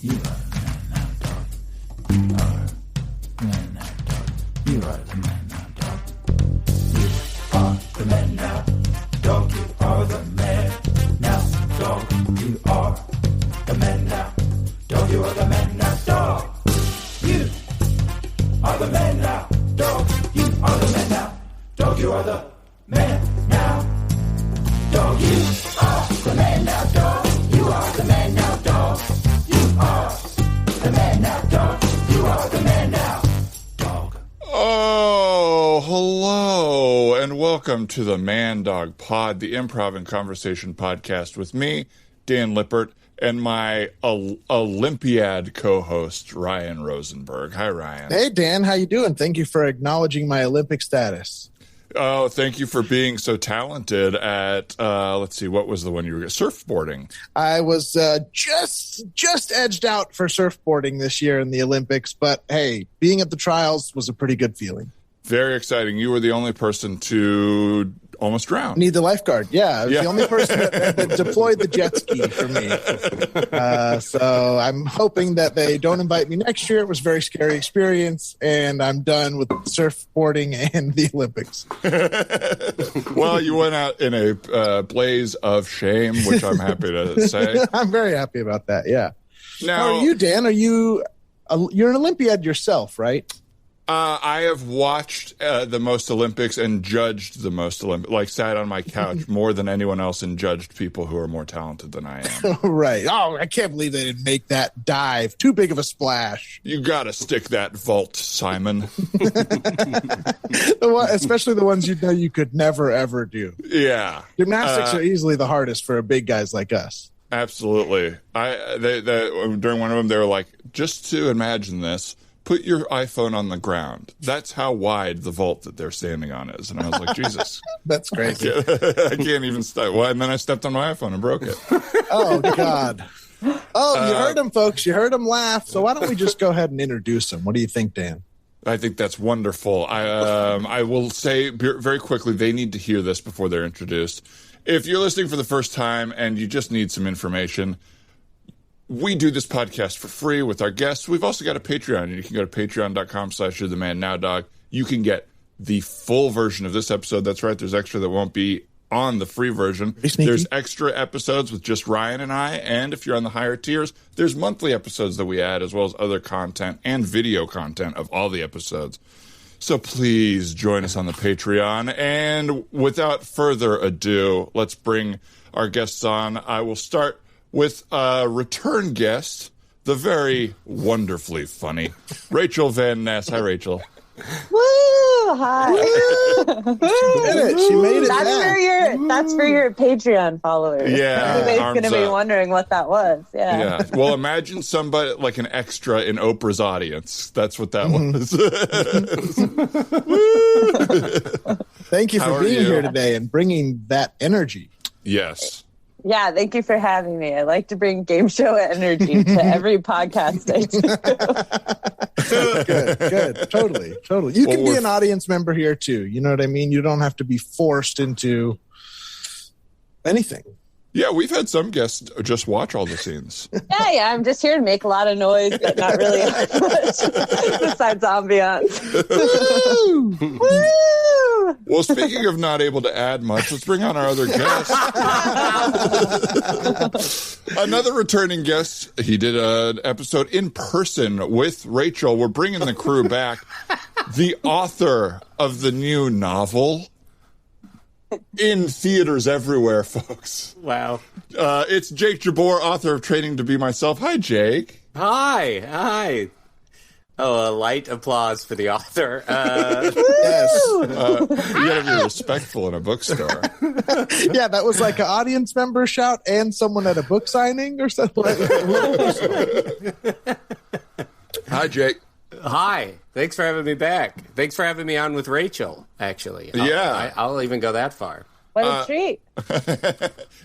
You are the man now, dog. You are the man now, dog. You are the man now, dog. You are the man now, dog. You are the man now, dog. You are the man now, dog. You are the man now, dog. You are the man now, dog. You are the man now, dog. You are the man now, dog. You are the man now, dog. You are the man now, dog. You are the man now, dog. You are the man now, dog. Oh, hello, and welcome to the Man Dog Pod, the improv and conversation podcast with me, Dan Lippert, and my Olympiad co-host, Ryan Rosenberg. Hi, Ryan. Hey, Dan. How you doing? Thank you for acknowledging my Olympic status. Oh, thank you for being so talented at, let's see, what was the one you were surfboarding? I was just edged out for surfboarding this year in the Olympics, but hey, being at the trials was a pretty good feeling. Very exciting. You were the only person to almost drown. Need the lifeguard. Yeah, I was the only person that deployed the jet ski for me. So I'm hoping that they don't invite me next year. It was a very scary experience, and I'm done with surfboarding and the Olympics. Well, you went out in a blaze of shame, which I'm happy to say. I'm very happy about that, yeah. Now, how are you, Dan? You're an Olympiad yourself, right? I have watched the most Olympics and judged the most Olympics, like sat on my couch more than anyone else and judged people who are more talented than I am. Right. Oh, I can't believe they didn't make that dive. Too big of a splash. You got to stick that vault, Simon. Especially the ones you know you could never, ever do. Yeah. Gymnastics are easily the hardest for big guys like us. Absolutely. During one of them, they were like, just to imagine this, put your iPhone on the ground. That's how wide the vault that they're standing on is. And I was like, Jesus. That's crazy. I can't even step. Well, and then I stepped on my iPhone and broke it. Oh, God. Oh, you heard him, folks. You heard him laugh. So why don't we just go ahead and introduce him? What do you think, Dan? I think that's wonderful. I will say very quickly, they need to hear this before they're introduced. If you're listening for the first time and you just need some information, we do this podcast for free with our guests. We've also got a Patreon, and you can go to patreon.com/you'rethemannowdog. You can get the full version of this episode. That's right. There's extra that won't be on the free version. There's extra episodes with just Ryan and I. And if you're on the higher tiers, there's monthly episodes that we add, as well as other content and video content of all the episodes. So please join us on the Patreon. And without further ado, let's bring our guests on. I will start with a return guest, the very wonderfully funny Rachel Van Ness. Hi, Rachel. Woo! Hi. She made it. That's for your Patreon followers. Yeah, everybody's going to be wondering what that was. Yeah. Well, imagine somebody like an extra in Oprah's audience. That's what that was. Thank you for being here today and bringing that energy. Yes. Yeah, thank you for having me. I like to bring game show energy to every podcast I do. Good. Totally. You can be an audience member here, too. You know what I mean? You don't have to be forced into anything. Yeah, we've had some guests just watch all the scenes. Yeah, I'm just here to make a lot of noise, but not really much besides ambiance. Woo! Well, speaking of not able to add much, let's bring on our other guest. Another returning guest. He did an episode in person with Rachel. We're bringing the crew back. The author of the new novel. In theaters everywhere, folks. Wow. It's Jake Jabbour, author of Training to Be Myself. Hi, Jake. Hi. Oh, a light applause for the author. Yes. You gotta be respectful in a bookstore. Yeah, that was like an audience member shout and someone at a book signing or something. Hi, Jake. Hi. Thanks for having me back. Thanks for having me on with Rachel, actually. I'll even go that far. What a treat.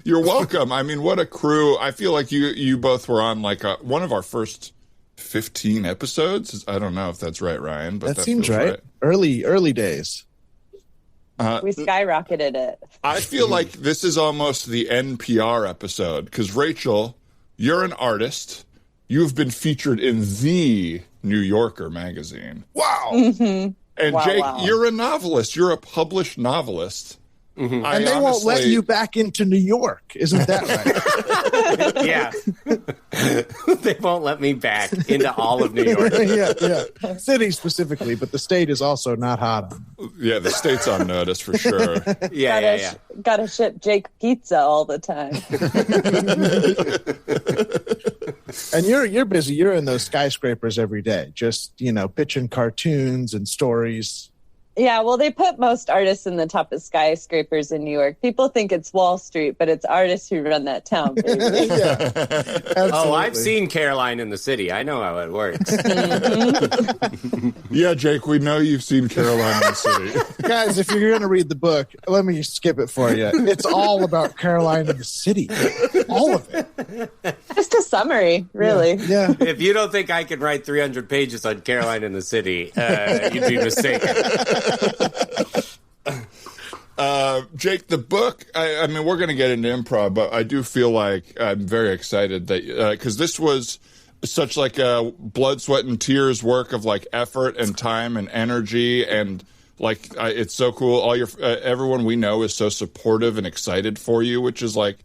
You're welcome. I mean, what a crew. I feel like you both were on like one of our first 15 episodes. I don't know if that's right, Ryan, but that seems right. Early days. We skyrocketed it. I feel like this is almost the NPR episode because, Rachel, you're an artist. you've been featured in the New Yorker magazine. Wow. And Wow, Jake, wow. you're a novelist. You're a published novelist. And they won't let you back into New York. Isn't that right? Yeah. They won't let me back into all of New York. Yeah. City specifically, but the state is also not hot. Yeah, the state's on notice for sure. Yeah. Gotta ship Jake pizza all the time. And you're busy. You're in those skyscrapers every day, just, pitching cartoons and stories. Yeah, well, they put most artists in the top of skyscrapers in New York. People think it's Wall Street, but it's artists who run that town, baby. Yeah. Oh, I've seen Caroline in the City. I know how it works. Yeah, Jake, we know you've seen Caroline in the City. Guys, if you're going to read the book, let me skip it for you. It's all about Caroline in the City. All of it. Just a summary, really. Yeah. If you don't think I can write 300 pages on Caroline in the City, you'd be mistaken. Jake, the book, I mean, we're going to get into improv, but I do feel like I'm very excited that, because this was such like a blood, sweat, and tears work of like effort and time and energy. And like, it's so cool. All your, everyone we know is so supportive and excited for you, which is like,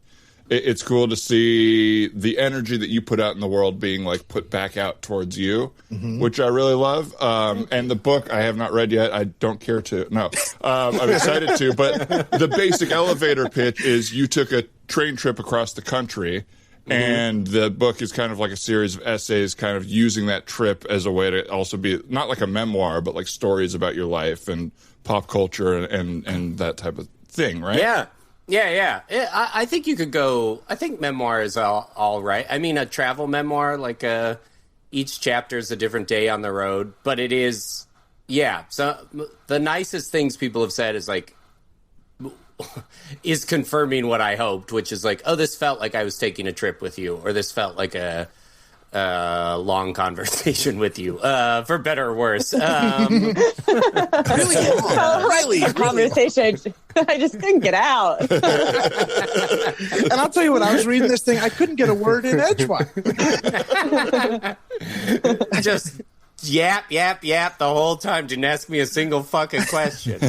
it's cool to see the energy that you put out in the world being like put back out towards you, which I really love. And the book I have not read yet. I don't care to. No, I'm excited to. But the basic elevator pitch is you took a train trip across the country, and the book is kind of like a series of essays kind of using that trip as a way to also be not like a memoir, but like stories about your life and pop culture and that type of thing, right? Yeah. I think you could go. I think memoir is all right. I mean, a travel memoir, like each chapter is a different day on the road, but it is, yeah. So the nicest things people have said is like, is confirming what I hoped, which is like, oh, this felt like I was taking a trip with you, or this felt like a long conversation with you, for better or worse. Really long. Really. Conversation. I just couldn't get out. And I'll tell you what, I was reading this thing, I couldn't get a word in edgewise. Just yap the whole time. Didn't ask me a single fucking question.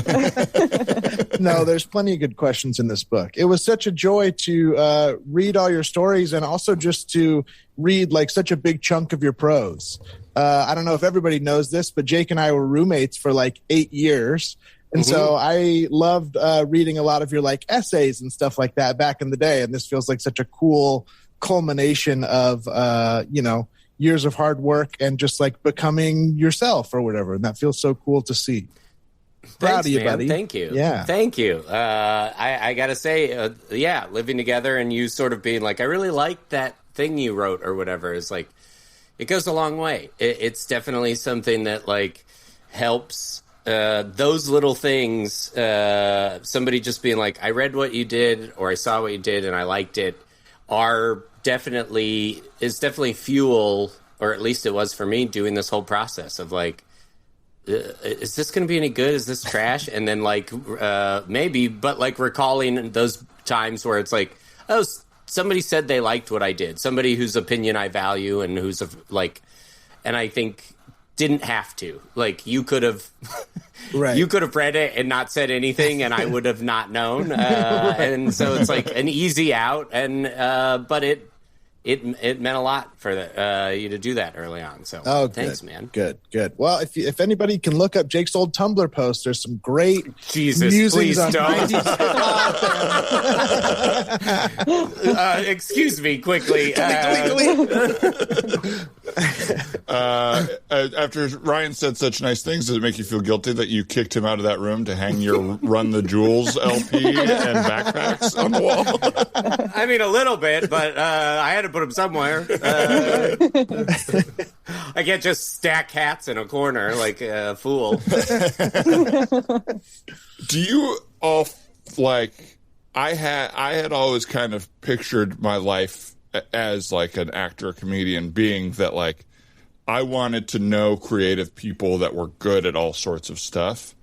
No, there's plenty of good questions in this book. It was such a joy to read all your stories and also just to read like such a big chunk of your prose. I don't know if everybody knows this, but Jake and I were roommates for like 8 years. And so I loved reading a lot of your like essays and stuff like that back in the day. And this feels like such a cool culmination of, years of hard work and just like becoming yourself or whatever. And that feels so cool to see. Proud of you, man. buddy. Thank you. Yeah. Thank you. I got to say, living together and you sort of being like, I really like that thing you wrote or whatever is like, it goes a long way. It's definitely something that like helps those little things. Somebody just being like, I read what you did or I saw what you did and I liked it is definitely fuel, or at least it was for me doing this whole process of like, is this going to be any good? Is this trash? And then like, maybe, but like recalling those times where it's like, oh, somebody said they liked what I did. Somebody whose opinion I value and who's like, and I think didn't have to. Like you could have, right. You could have read it and not said anything, and I would have not known. And so it's like an easy out, and but it meant a lot for you to do that early on. So thanks, man. Good. Well, if anybody can look up Jake's old Tumblr post, there's some great please don't. Excuse me, quickly. After Ryan said such nice things, does it make you feel guilty that you kicked him out of that room to hang your Run the Jewels LP and backpacks on the wall? I mean, a little bit, but I had to put them somewhere. I can't just stack hats in a corner like a fool. Do you all like? I had always kind of pictured my life as like an actor, comedian, being that like I wanted to know creative people that were good at all sorts of stuff,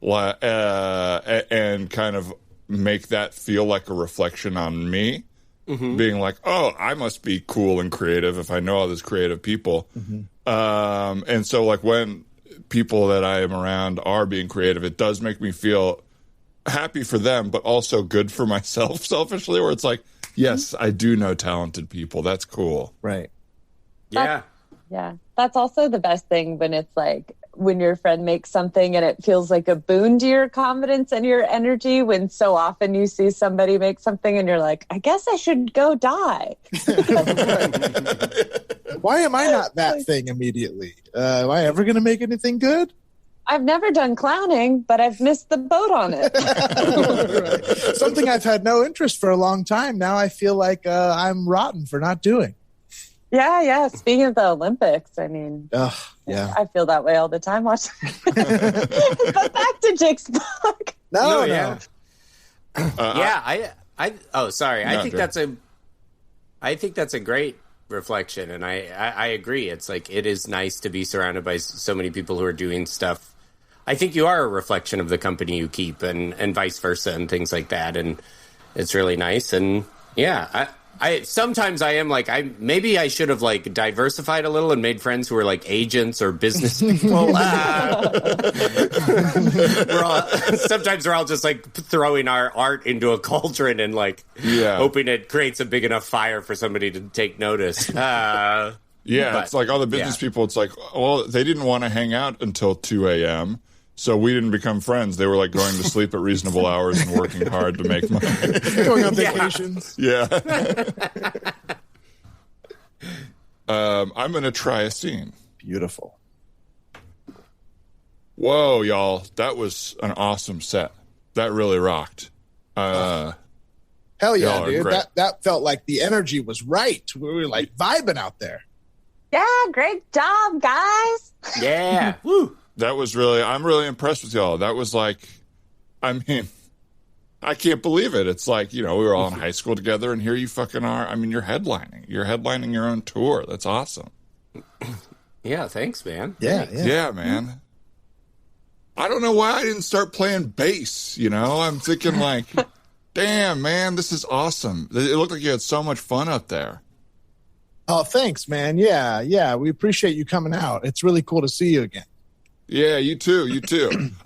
and kind of make that feel like a reflection on me. being like, oh, I must be cool and creative if I know all these creative people. And so like when people that I am around are being creative, it does make me feel happy for them, but also good for myself selfishly, where it's like, yes, I do know talented people. That's cool. Right. Yeah. Yeah. That's also the best thing when it's like when your friend makes something and it feels like a boon to your confidence and your energy, when so often you see somebody make something and you're like, I guess I should go die. Why am I not that thing immediately? Am I ever going to make anything good? I've never done clowning, but I've missed the boat on it. Right. Something I've had no interest for a long time. Now I feel like I'm rotten for not doing. Yeah. Speaking of the Olympics, I mean, yeah. I feel that way all the time watching. But back to Jake's book. No. Yeah. I think that's a great reflection, and I agree. It's like it is nice to be surrounded by so many people who are doing stuff. I think you are a reflection of the company you keep, and vice versa, and things like that. And it's really nice. And yeah, I sometimes I am like, maybe I should have like diversified a little and made friends who are like agents or business people. Sometimes we're all just like throwing our art into a cauldron and like hoping it creates a big enough fire for somebody to take notice. It's like all the business people. It's like, well, they didn't want to hang out until 2 a.m. So we didn't become friends. They were like going to sleep at reasonable hours and working hard to make money. Going on vacations. Yeah. I'm going to try a scene. Beautiful. Whoa, y'all. That was an awesome set. That really rocked. Hell yeah, dude. That felt like the energy was right. We were like vibing out there. Yeah, great job, guys. Yeah. Woo. That was really, I'm really impressed with y'all. That was like, I mean, I can't believe it. It's like, we were all in high school together and here you fucking are. I mean, you're headlining. You're headlining your own tour. That's awesome. Yeah, thanks, man. Yeah, man. I don't know why I didn't start playing bass, I'm thinking like, damn, man, this is awesome. It looked like you had so much fun up there. Oh, thanks, man. Yeah. We appreciate you coming out. It's really cool to see you again. Yeah, you too.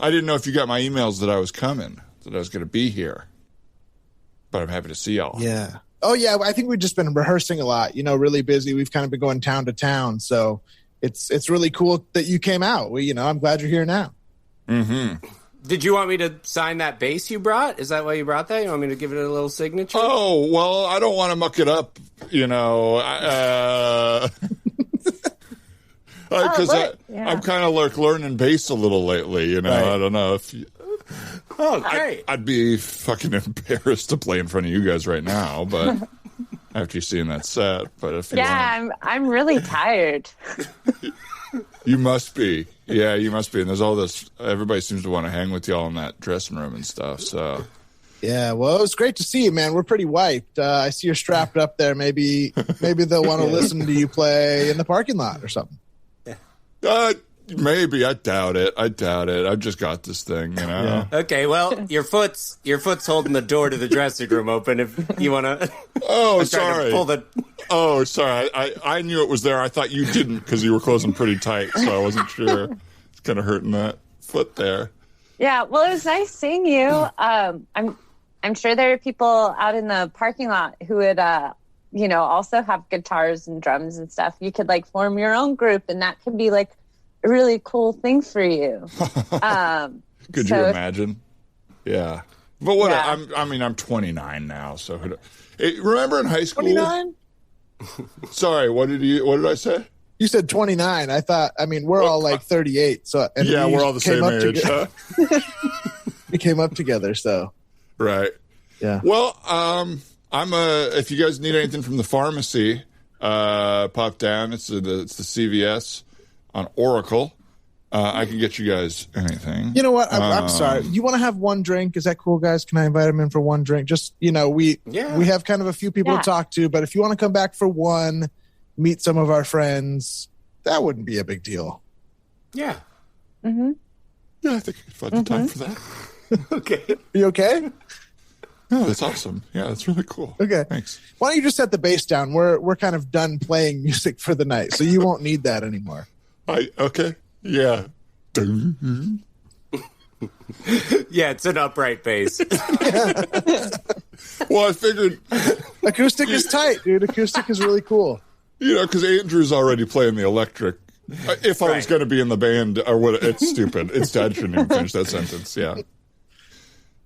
I didn't know if you got my emails that I was coming, that I was going to be here. But I'm happy to see y'all. Yeah. Oh, yeah. I think we've just been rehearsing a lot, really busy. We've kind of been going town to town. So it's really cool that you came out. I'm glad you're here now. Mm-hmm. Did you want me to sign that bass you brought? Is that why you brought that? You want me to give it a little signature? Oh, well, I don't want to muck it up, Because I'm kind of like learning bass a little lately, Right. I don't know if you... Oh, great. I'd be fucking embarrassed to play in front of you guys right now, but after you've seen that set. But if you I'm really tired. You must be. Yeah, you must be. And there's all this... Everybody seems to want to hang with y'all in that dressing room and stuff, so... Yeah, well, it was great to see you, man. We're pretty wiped. I see you're strapped up there. Maybe they'll want to listen to you play in the parking lot or something. Maybe. I doubt it. I've just got this thing, Yeah. Okay, well, your foot's holding the door to the dressing room open if you want to. Oh, sorry. Pull the... Oh, sorry. I knew it was there. I thought you didn't because you were closing pretty tight, so I wasn't sure. It's kind of hurting that foot there. Yeah, well, it was nice seeing you. I'm sure there are people out in the parking lot who would, also have guitars and drums and stuff. You could like form your own group, and that could be like a really cool thing for you. Could you imagine? Yeah, but what? Yeah. I'm 29 now, so remember in high school? 29. Sorry, what did I say? You said 29. I thought. We're all like 38. So we're all the same age. Huh? We came up together, so. Right. Yeah. Well, if you guys need anything from the pharmacy, pop down. It's the CVS on Oracle. I can get you guys anything. You know what? I'm sorry. You want to have one drink? Is that cool, guys? Can I invite them in for one drink? Just, we have kind of a few people to talk to, but if you want to come back for one, meet some of our friends, that wouldn't be a big deal. Yeah. Mm-hmm. Yeah, I think I could find the time for that. Okay. You okay? No, that's awesome. Yeah, that's really cool. Okay. Thanks. Why don't you just set the bass down? We're kind of done playing music for the night, so you won't need that anymore. Okay. Yeah. Yeah, it's an upright bass. Well, I figured, Acoustic is tight, dude. Acoustic is really cool. because Andrew's already playing the electric. If I was going to be in the band, or what? It's stupid. I shouldn't even finish that sentence. Yeah.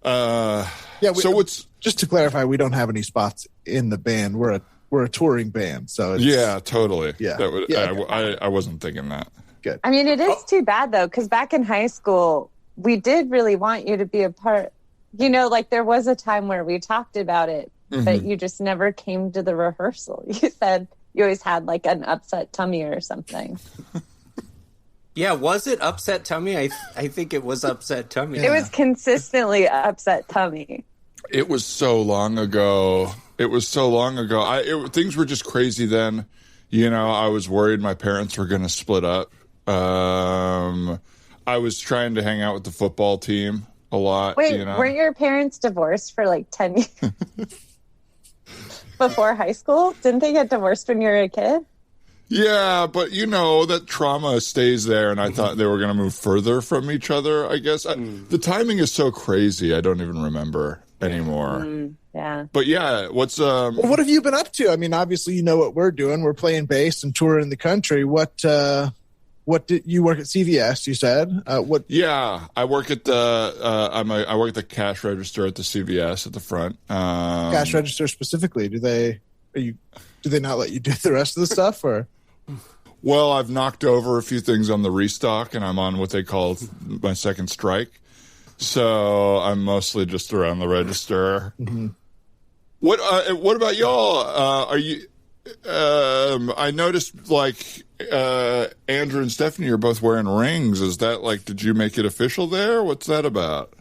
So what's just to clarify? We don't have any spots in the band. We're a touring band, so it's, totally. Yeah. That would, Yeah. I wasn't thinking that. good. I mean, it is too bad though, because back in high school, we did really want you to be a part. You know, like there was a time where we talked about it, but you just never came to the rehearsal. You said you always had like an upset tummy or something. Yeah, was it upset tummy? I think it was upset tummy. It was consistently upset tummy. It was so long ago. Things were just crazy then. You know, I was worried my parents were going to split up. I was trying to hang out with the football team a lot. Wait, you know? weren't your parents divorced for like 10 years before high school? Didn't they get divorced when you were a kid? Yeah, but you know, that trauma stays there, and I thought they were going to move further from each other, I guess. The timing is so crazy, I don't even remember anymore. Yeah. But yeah, what's... Well, what have you been up to? I mean, obviously, you know what we're doing. We're playing bass and touring the country. What did you work at CVS? You said what? Yeah, I work at the I work at the cash register at the CVS at the front. Cash register specifically? Do they not let you do the rest of the stuff, or? Well, I've knocked over a few things on the restock, and I'm on what they call my second strike. So I'm mostly just around the register. Mm-hmm. What about y'all? Are you? I noticed like Andrew and Stephanie are both wearing rings. Is that like? Did you make it official there? What's that about?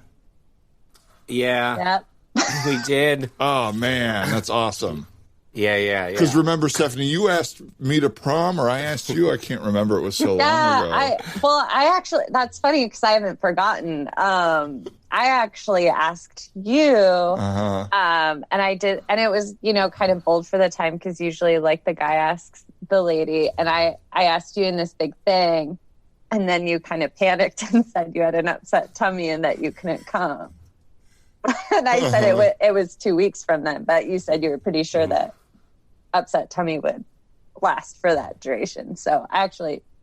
Yeah, Yep. we did. Oh man, that's awesome. Yeah. Because remember, Stephanie, you asked me to prom, or I asked you. I can't remember. It was so long ago. I actually, that's funny because I haven't forgotten. I actually asked you, and I did, and it was, you know, kind of bold for the time because usually like the guy asks the lady, and I asked you in this big thing, and then you kind of panicked and said you had an upset tummy and that you couldn't come. And I said it was 2 weeks from then, but you said you were pretty sure that upset tummy would last for that duration. So I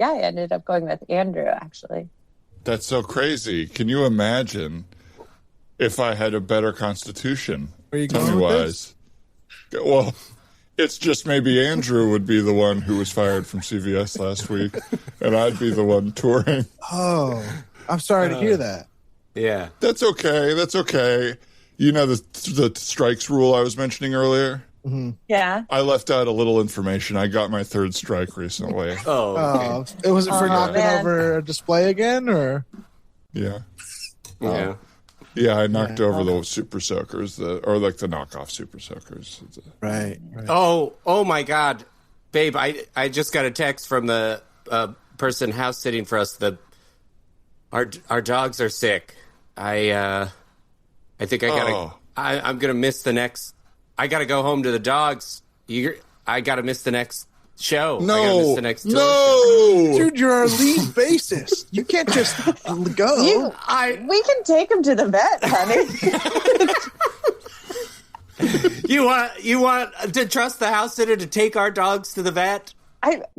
ended up going with Andrew, actually. That's so crazy. Can you imagine if I had a better constitution? Where are you going with this? Well, it's just maybe Andrew would be the one who was fired from CVS last week, and I'd be the one touring. Oh, I'm sorry to hear that. Yeah. That's okay. You know the strikes rule I was mentioning earlier? Mm-hmm. Yeah. I left out a little information. I got my third strike recently. Oh, okay. It was for knocking man. over a display again, or? Yeah. Yeah. Yeah, I knocked over the super soakers, or like the knockoff super soakers. Right. Oh my God, babe! I just got a text from the person house sitting for us. Our dogs are sick. I think I gotta. Oh. I'm gonna miss the next. I gotta go home to the dogs. I gotta miss the next show. I gotta miss the next tour show. Dude, you're our lead bassist. You can't just go. We can take him to the vet, honey. You want to trust the house sitter to take our dogs to the vet?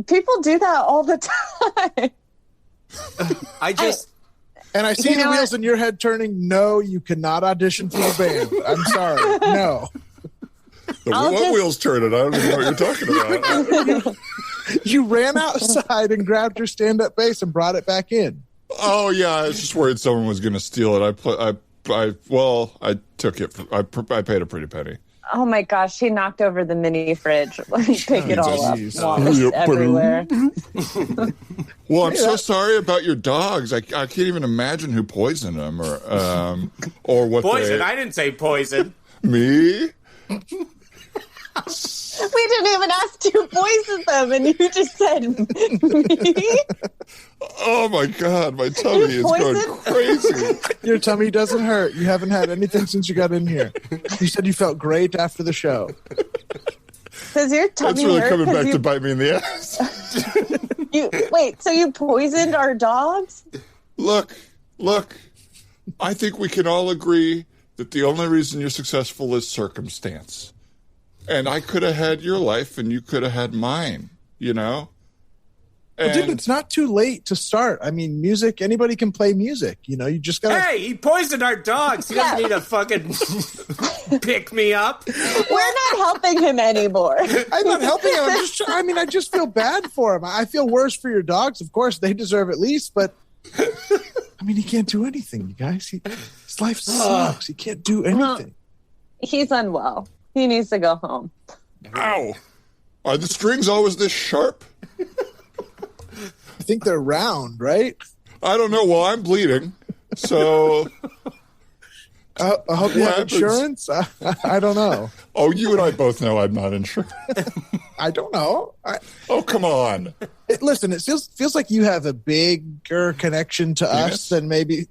People do that all the time. And I see the wheels in your head turning. No, you cannot audition for the band. I'm sorry. No. What wheels turning? I don't even know what you're talking about. You ran outside and grabbed your stand-up bass and brought it back in. Oh yeah, I was just worried someone was going to steal it. I took it. I paid a pretty penny. Oh my gosh, he knocked over the mini fridge. Let me pick it all up. Jesus. Wallace everywhere. Well, I'm so sorry about your dogs. I can't even imagine who poisoned them or what. Poison? I didn't say poison. Me? We didn't even ask to poison them, and you just said me. Oh my God, my tummy is going crazy. Your tummy doesn't hurt. You haven't had anything since you got in here. You said you felt great after the show. Does your tummy That's really hurt coming back to bite me in the ass. Wait, so you poisoned our dogs? Look. I think we can all agree that the only reason you're successful is circumstance. And I could have had your life and you could have had mine, you know? Well, dude, it's not too late to start. I mean, music, anybody can play music. You know, you just got to... Hey, he poisoned our dogs. He doesn't need to fucking pick me up. We're not helping him anymore. I'm not helping him. I just feel bad for him. I feel worse for your dogs. Of course, they deserve at least, but... I mean, he can't do anything, you guys. His life sucks. He can't do anything. He's unwell. He needs to go home. Ow! Are the strings always this sharp? I think they're round, right? I don't know. Well, I'm bleeding, so... I hope you have insurance. I don't know. Oh, you and I both know I'm not insured. I don't know. Oh, come on. Listen, it feels like you have a bigger connection to us than maybe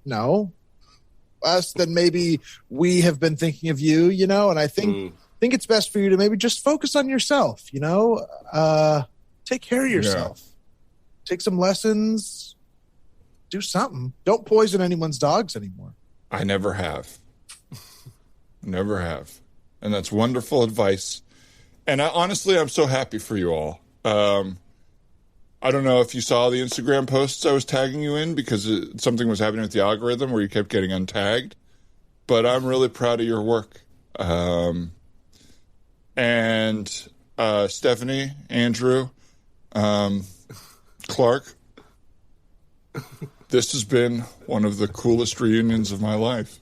we have been thinking of you, you know, and I think it's best for you to maybe just focus on yourself, you know, take care of yourself, take some lessons, do something. Don't poison anyone's dogs anymore. I never have. Never have. And that's wonderful advice. And honestly, I'm so happy for you all. I don't know if you saw the Instagram posts I was tagging you in because something was happening with the algorithm where you kept getting untagged. But I'm really proud of your work. And Stephanie, Andrew, Clark, this has been one of the coolest reunions of my life.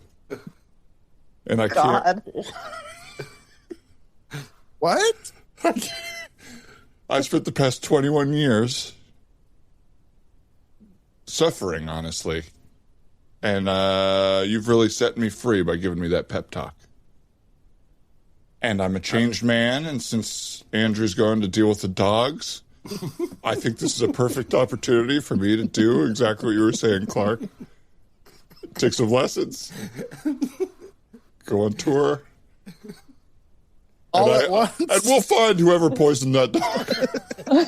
And I can't... What? I spent the past 21 years suffering, honestly. And you've really set me free by giving me that pep talk. And I'm a changed man, and since Andrew's going to deal with the dogs, I think this is a perfect opportunity for me to do exactly what you were saying, Clark. Take some lessons. Go on tour. All at once? And we'll find whoever poisoned that dog.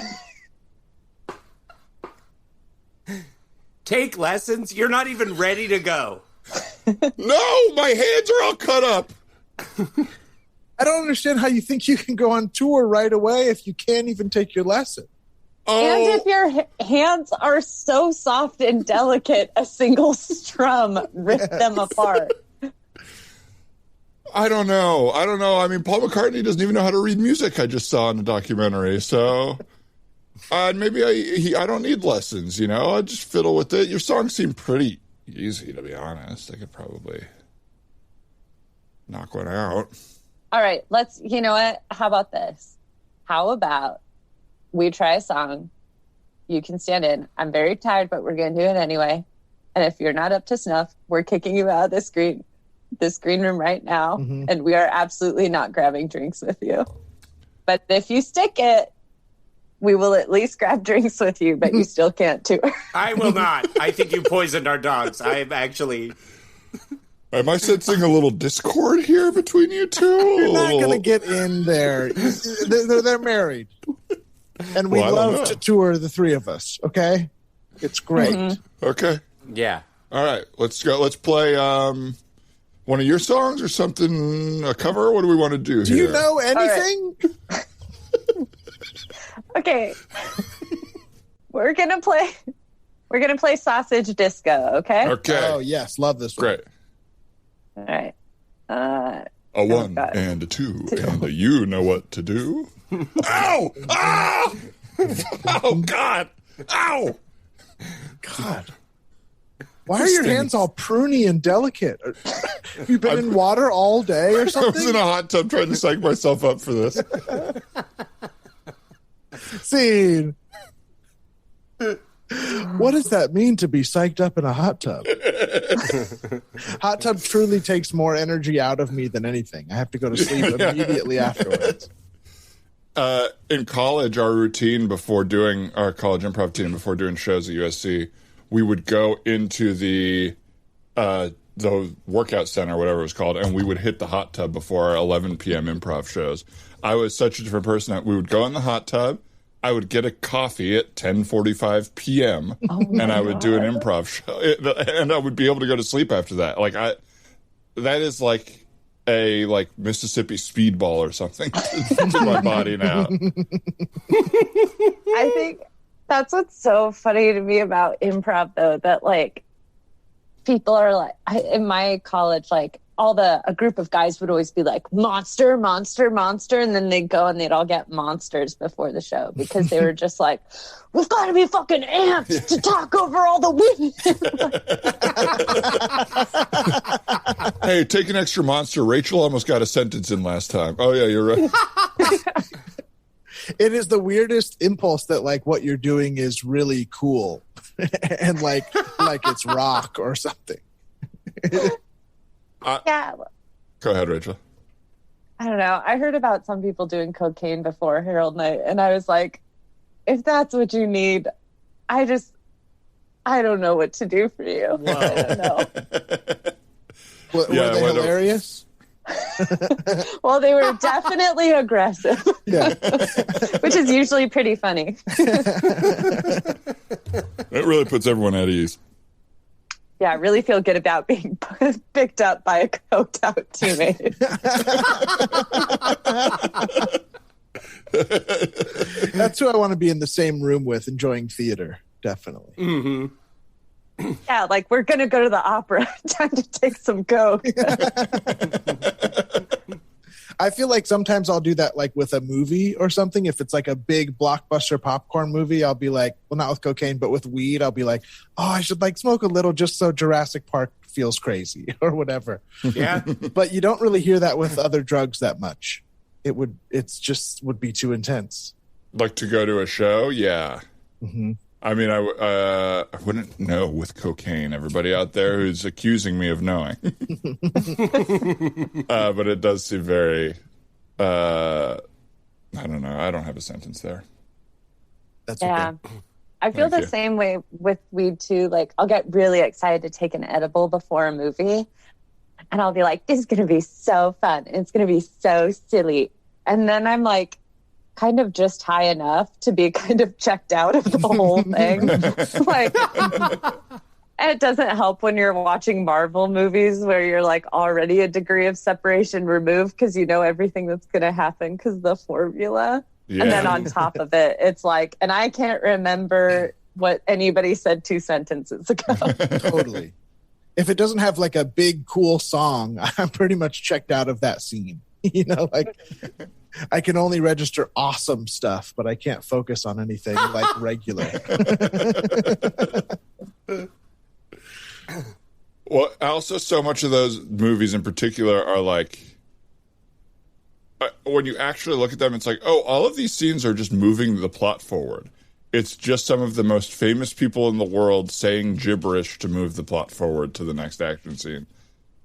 Take lessons? You're not even ready to go. No, my hands are all cut up. I don't understand how you think you can go on tour right away if you can't even take your lesson. And if your hands are so soft and delicate, a single strum ripped them apart. I don't know. I mean, Paul McCartney doesn't even know how to read music. I just saw in a documentary. So maybe I don't need lessons, you know. I just fiddle with it. Your songs seem pretty easy, to be honest. I could probably knock one out. All right, you know what? How about this? How about we try a song? You can stand in. I'm very tired, but we're going to do it anyway. And if you're not up to snuff, we're kicking you out of this green room right now. Mm-hmm. And we are absolutely not grabbing drinks with you. But if you stick it, we will at least grab drinks with you, but you still can't tour. I will not. I think you poisoned our dogs. I'm actually... Am I sensing a little discord here between you two? You're not going to get in there. They're married. And we love to tour, the three of us, okay? It's great. Mm-hmm. Okay. Yeah. All right, let's go. Let's play one of your songs or something, a cover. What do we want to do here? Do you know anything? Right. Okay. We're gonna play Sausage Disco, okay? Okay. Oh yes, love this one. Great. All right. A one and a two, and a you know what to do. Ow! Ah! Oh God! Ow! God. Why are your hands all pruny and delicate? Have you been in water all day or something? I was in a hot tub trying to psych myself up for this. Scene. What does that mean to be psyched up in a hot tub? Hot tub truly takes more energy out of me than anything. I have to go to sleep immediately afterwards. In college, our routine before doing our college improv team, before doing shows at USC, we would go into the workout center, whatever it was called, and we would hit the hot tub before our 11 p.m. improv shows. I was such a different person that we would go in the hot tub. I would get a coffee at 10:45 p.m. And I would do an improv show, and I would be able to go to sleep after that. That is like a Mississippi Speedball or something to my body now. I think that's what's so funny to me about improv, though, that like people are like, in my college, like a group of guys would always be like, monster, monster, monster. And then they'd go and they'd all get monsters before the show because they were just like, we've got to be fucking amped to talk over all the women. Hey, take an extra monster. Rachel almost got a sentence in last time. Oh, yeah, you're right. It is the weirdest impulse that like what you're doing is really cool and like it's rock or something. Yeah. Go ahead, Rachel. I don't know. I heard about some people doing cocaine before Herald Night, and I was like, if that's what you need, I don't know what to do for you. Wow. I don't know. Were they hilarious? Well, they were definitely aggressive. Yeah. Which is usually pretty funny. It really puts everyone at ease. Yeah, I really feel good about being picked up by a coked out teammate. That's who I want to be in the same room with, enjoying theater. Definitely. Mm-hmm. Yeah, like we're going to go to the opera. Time to take some coke. I feel like sometimes I'll do that like with a movie or something. If it's like a big blockbuster popcorn movie, I'll be like, well, not with cocaine, but with weed, I'll be like, oh, I should like smoke a little just so Jurassic Park feels crazy or whatever. Yeah. But you don't really hear that with other drugs that much. It's just would be too intense. Like to go to a show? Yeah. Mm-hmm. I mean, I wouldn't know with cocaine. Everybody out there who's accusing me of knowing. But it does seem very, I don't know. I don't have a sentence there. That's yeah. okay. I feel Thank the you. same way with weed too. Like I'll get really excited to take an edible before a movie. And I'll be like, this is going to be so fun. It's going to be so silly. And then I'm like, kind of just high enough to be kind of checked out of the whole thing. Like, and it doesn't help when you're watching Marvel movies where you're like already a degree of separation removed because you know everything that's going to happen because of the formula. Yeah. And then on top of it, it's like, and I can't remember what anybody said 2 sentences ago. Totally. If it doesn't have like a big cool song, I'm pretty much checked out of that scene. You know, like I can only register awesome stuff, but I can't focus on anything like regular. Well, also so much of those movies in particular are like, when you actually look at them, it's like, oh, all of these scenes are just moving the plot forward. It's just some of the most famous people in the world saying gibberish to move the plot forward to the next action scene.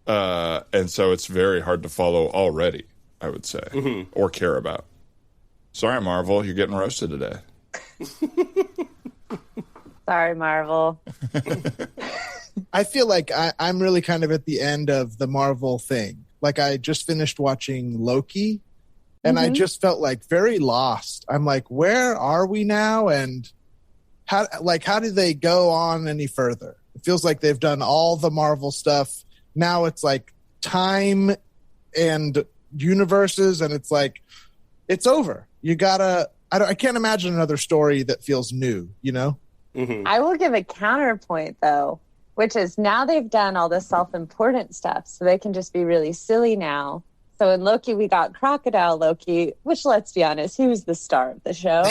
And so it's very hard to follow already, I would say, or care about. Sorry, Marvel, you're getting roasted today. Sorry, Marvel. I feel like I'm really kind of at the end of the Marvel thing. Like I just finished watching Loki, and I just felt like very lost. I'm like, where are we now? And how do they go on any further? It feels like they've done all the Marvel stuff. Now it's like time and universes, and it's like, it's over. You gotta, I can't imagine another story that feels new, you know? Mm-hmm. I will give a counterpoint, though, which is now they've done all this self-important stuff, so they can just be really silly now. So in Loki, we got Crocodile Loki, which, let's be honest, he was the star of the show.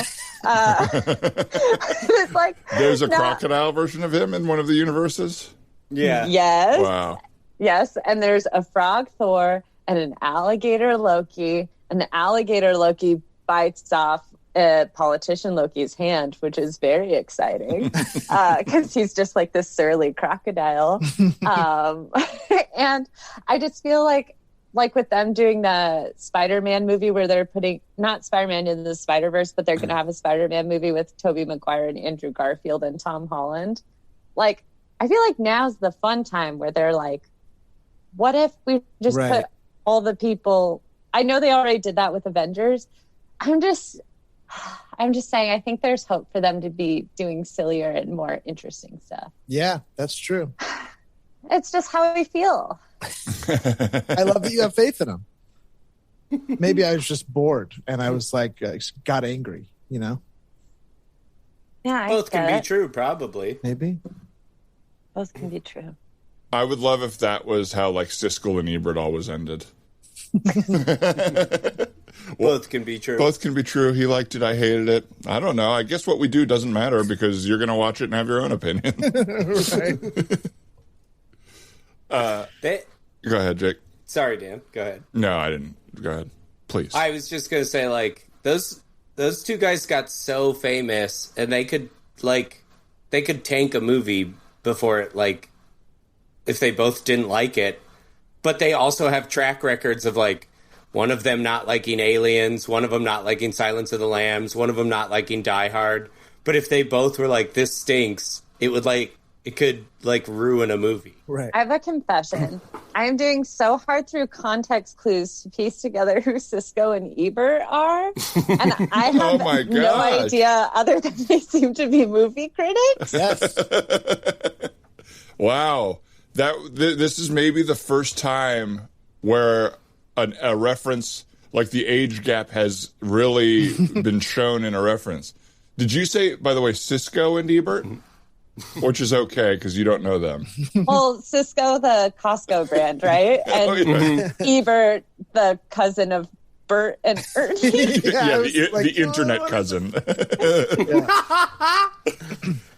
It's like, There's a crocodile version of him in one of the universes? Yeah. Yes. Wow. Yes, and there's a frog Thor and an alligator Loki, and the alligator Loki bites off politician Loki's hand, which is very exciting because he's just like this surly crocodile. And I just feel like like with them doing the Spider-Man movie where they're putting not Spider-Man into the Spider-Verse, but they're going to have a Spider-Man movie with Tobey Maguire and Andrew Garfield and Tom Holland. Like, I feel like now's the fun time where they're like, what if we just put all the people, I know they already did that with Avengers. I'm just saying, I think there's hope for them to be doing sillier and more interesting stuff. Yeah, that's true. It's just how we feel. I love that you have faith in them. Maybe I was just bored and I was like, got angry, you know? Yeah, both can be true, probably. Maybe. Both can be true. I would love if that was how like Siskel and Ebert always ended. Both can be true. Both can be true. He liked it. I hated it. I don't know. I guess what we do doesn't matter because you're going to watch it and have your own opinion. Right. Go ahead, Jake. Sorry, Dan. Go ahead. No, I didn't. Go ahead, please. I was just gonna say, like, those two guys got so famous, and they could tank a movie before it, like, if they both didn't like it. But they also have track records of, like, one of them not liking Aliens, one of them not liking Silence of the Lambs, one of them not liking Die Hard. But if they both were like, this stinks, it could ruin a movie. Right. I have a confession. I am doing so hard through context clues to piece together who Siskel and Ebert are. And I have no idea other than they seem to be movie critics. Yes. Wow. This is maybe the first time where a reference, like the age gap has really been shown in a reference. Did you say, by the way, Siskel and Ebert? Which is okay, because you don't know them. Well, Cisco, the Costco brand, right? And Ebert, the cousin of Bert and Ernie. The internet cousin.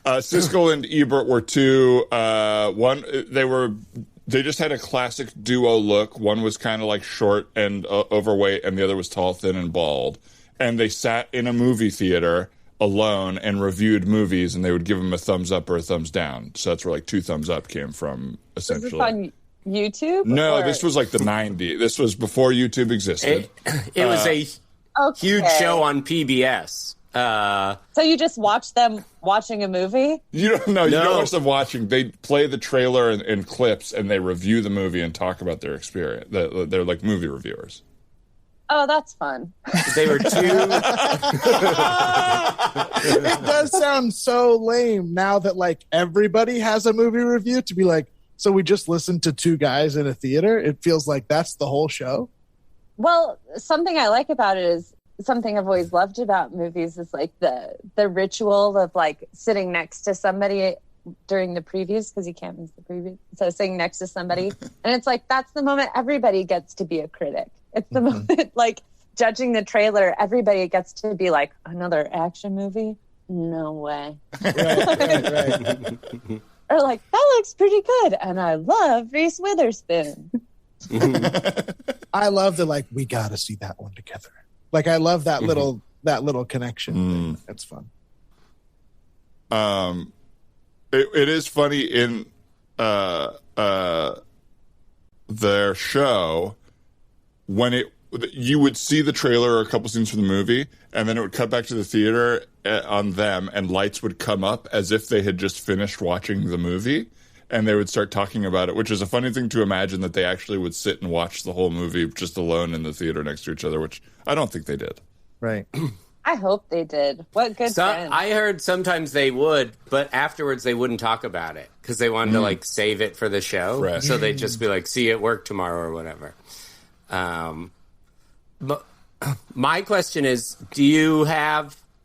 Siskel and Ebert were two. They just had a classic duo look. One was kind of like short and overweight, and the other was tall, thin, and bald. And they sat in a movie theater alone and reviewed movies, and they would give them a thumbs up or a thumbs down. So that's where like 2 thumbs up came from, essentially. Is this on YouTube? No, this was like the 90s. This was before YouTube existed. It was a huge show on PBS. So you just watch them watching a movie? You don't watch them watching. They play the trailer and clips, and they review the movie and talk about their experience. They're like movie reviewers. Oh, that's fun. They were two. It does sound so lame now that like everybody has a movie review to be like, so we just listened to 2 guys in a theater. It feels like that's the whole show. Well, something I like about it is something I've always loved about movies is like the ritual of like sitting next to somebody during the previews, because you can't miss the preview. So sitting next to somebody, and it's like that's the moment everybody gets to be a critic. It's the moment, like, judging the trailer, everybody gets to be like, another action movie? No way. Right. Or like, that looks pretty good, and I love Reese Witherspoon. I love the, like, we got to see that one together. Like, I love that little connection. That's fun. It is funny in their show when you would see the trailer or a couple scenes from the movie, and then it would cut back to the theater on them, and lights would come up as if they had just finished watching the movie, and they would start talking about it, which is a funny thing to imagine that they actually would sit and watch the whole movie just alone in the theater next to each other, which I don't think they did. Right. I hope they did. What good friends. I heard sometimes they would, but afterwards they wouldn't talk about it because they wanted to like save it for the show. Right. So they'd just be like, see you at work tomorrow or whatever. But my question is, do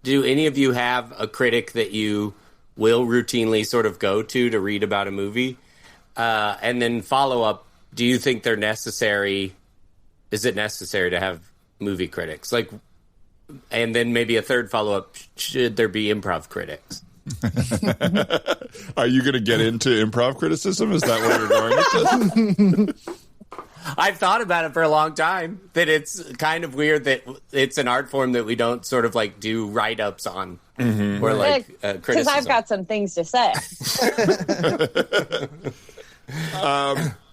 any of you have a critic that you will routinely sort of go to read about a movie? And then follow up, do you think they're necessary? Is it necessary to have movie critics? Like, and then maybe a third follow up, should there be improv critics? Are you going to get into improv criticism? Is that where you're going with this? I've thought about it for a long time, that it's kind of weird that it's an art form that we don't sort of like do write-ups on or like criticism. Because I've got some things to say.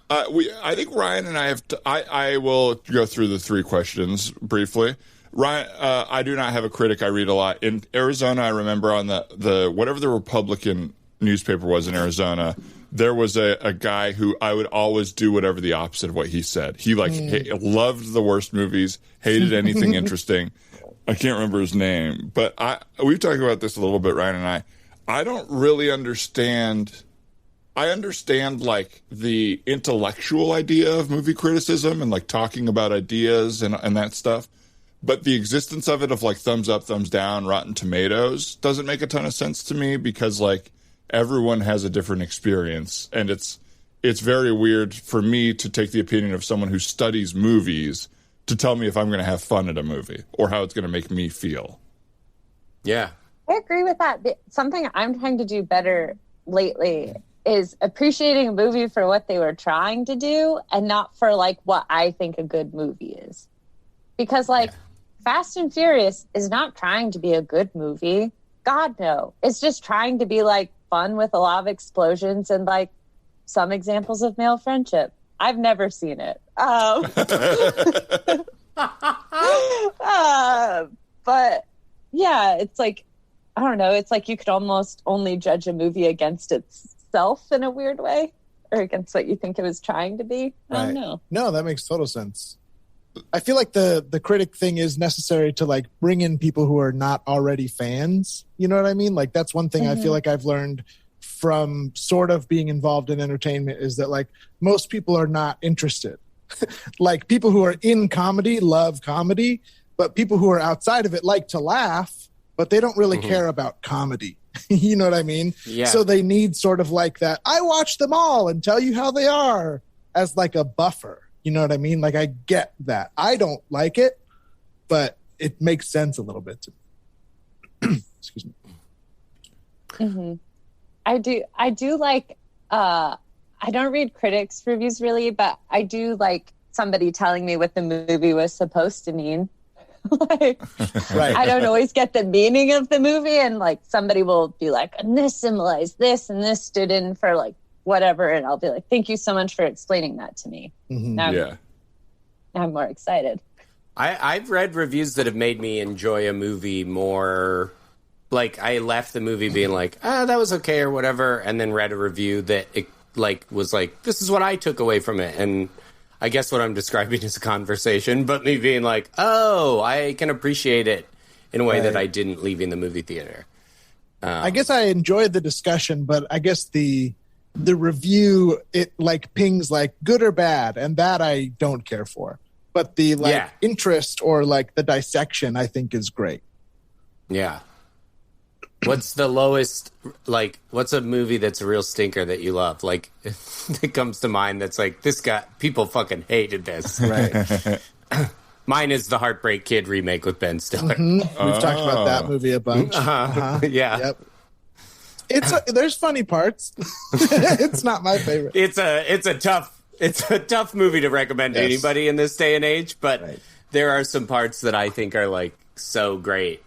I think Ryan and I have. I will go through the 3 questions briefly. Ryan, I do not have a critic. I read a lot in Arizona. I remember on the whatever the Republican newspaper was in Arizona, there was a guy who I would always do whatever the opposite of what he said. He loved the worst movies, hated anything interesting. I can't remember his name, but we've talked about this a little bit, Ryan and I. I don't really understand. I understand like the intellectual idea of movie criticism and like talking about ideas and that stuff. But the existence of it, of like thumbs up, thumbs down, Rotten Tomatoes, doesn't make a ton of sense to me because like everyone has a different experience. And it's very weird for me to take the opinion of someone who studies movies to tell me if I'm going to have fun at a movie or how it's going to make me feel. Yeah. I agree with that. Something I'm trying to do better lately is appreciating a movie for what they were trying to do and not for like what I think a good movie is. Because like Fast and Furious is not trying to be a good movie. God, no. It's just trying to be like fun with a lot of explosions and like some examples of male friendship. I've never seen it. But yeah, it's like, I don't know. It's like you could almost only judge a movie against itself in a weird way or against what you think it was trying to be. I don't know. No, that makes total sense. I feel like the critic thing is necessary to like bring in people who are not already fans. You know what I mean? Like that's one thing I feel like I've learned from sort of being involved in entertainment is that like most people are not interested. Like people who are in comedy love comedy, but people who are outside of it like to laugh, but they don't really care about comedy. You know what I mean? Yeah. So they need sort of like that. I watch them all and tell you how they are as like a buffer. You know what I mean? Like I get that. I don't like it, but it makes sense a little bit to me. Excuse me. Mm-hmm. I do like, I don't read critics' reviews really, but I do like somebody telling me what the movie was supposed to mean. Like, right. I don't always get the meaning of the movie, and like somebody will be like, and this symbolized this, and this stood in for like whatever, and I'll be like, thank you so much for explaining that to me. Now I'm more excited. I've read reviews that have made me enjoy a movie more. Like I left the movie being like, that was okay or whatever, and then read a review that it like was like, this is what I took away from it, and I guess what I'm describing is a conversation, but me being like, oh, I can appreciate it in a way that I didn't leaving the movie theater. I guess I enjoyed the discussion, but I guess the review, it like pings like good or bad, and that I don't care for. But the like interest or like the dissection, I think is great. Yeah. What's the lowest, like, what's a movie that's a real stinker that you love? Like, it comes to mind that's like, this guy, people fucking hated this. Right. Mine is the Heartbreak Kid remake with Ben Stiller. We've talked about that movie a bunch. Yeah. Yep. There's funny parts. It's not my favorite. It's a tough movie to recommend to anybody in this day and age, but there are some parts that I think are like so great.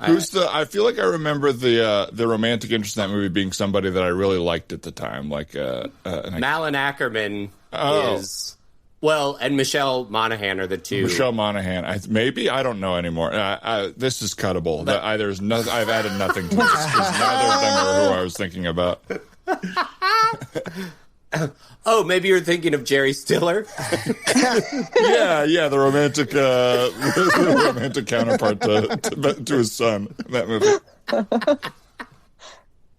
I feel like I remember the romantic interest in that movie being somebody that I really liked at the time, like Malin Ackerman is and Michelle Monaghan are the two. Michelle Monaghan, I don't know anymore. This is cuttable. I've added nothing to this because neither of them are who I was thinking about. Oh, maybe you're thinking of Jerry Stiller. yeah, the romantic counterpart to his son in that movie.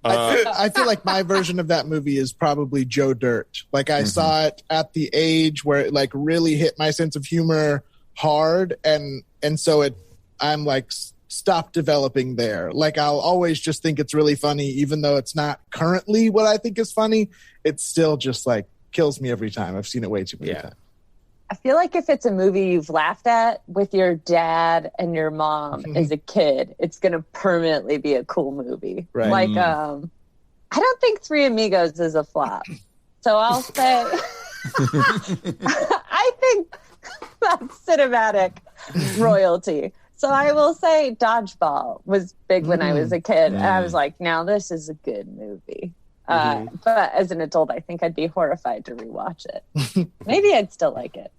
I feel like my version of that movie is probably Joe Dirt. Like I saw it at the age where it like really hit my sense of humor hard, and so I'm like stop developing there. Like I'll always just think it's really funny, even though it's not currently what I think is funny. It still just like kills me every time. I've seen it way too many times. I feel like if it's a movie you've laughed at with your dad and your mom as a kid, it's going to permanently be a cool movie. Right. Like, I don't think Three Amigos is a flop. So I'll say, I think that's cinematic royalty. So I will say Dodgeball was big when I was a kid. And I was like, now this is a good movie. But as an adult, I think I'd be horrified to rewatch it. Maybe I'd still like it.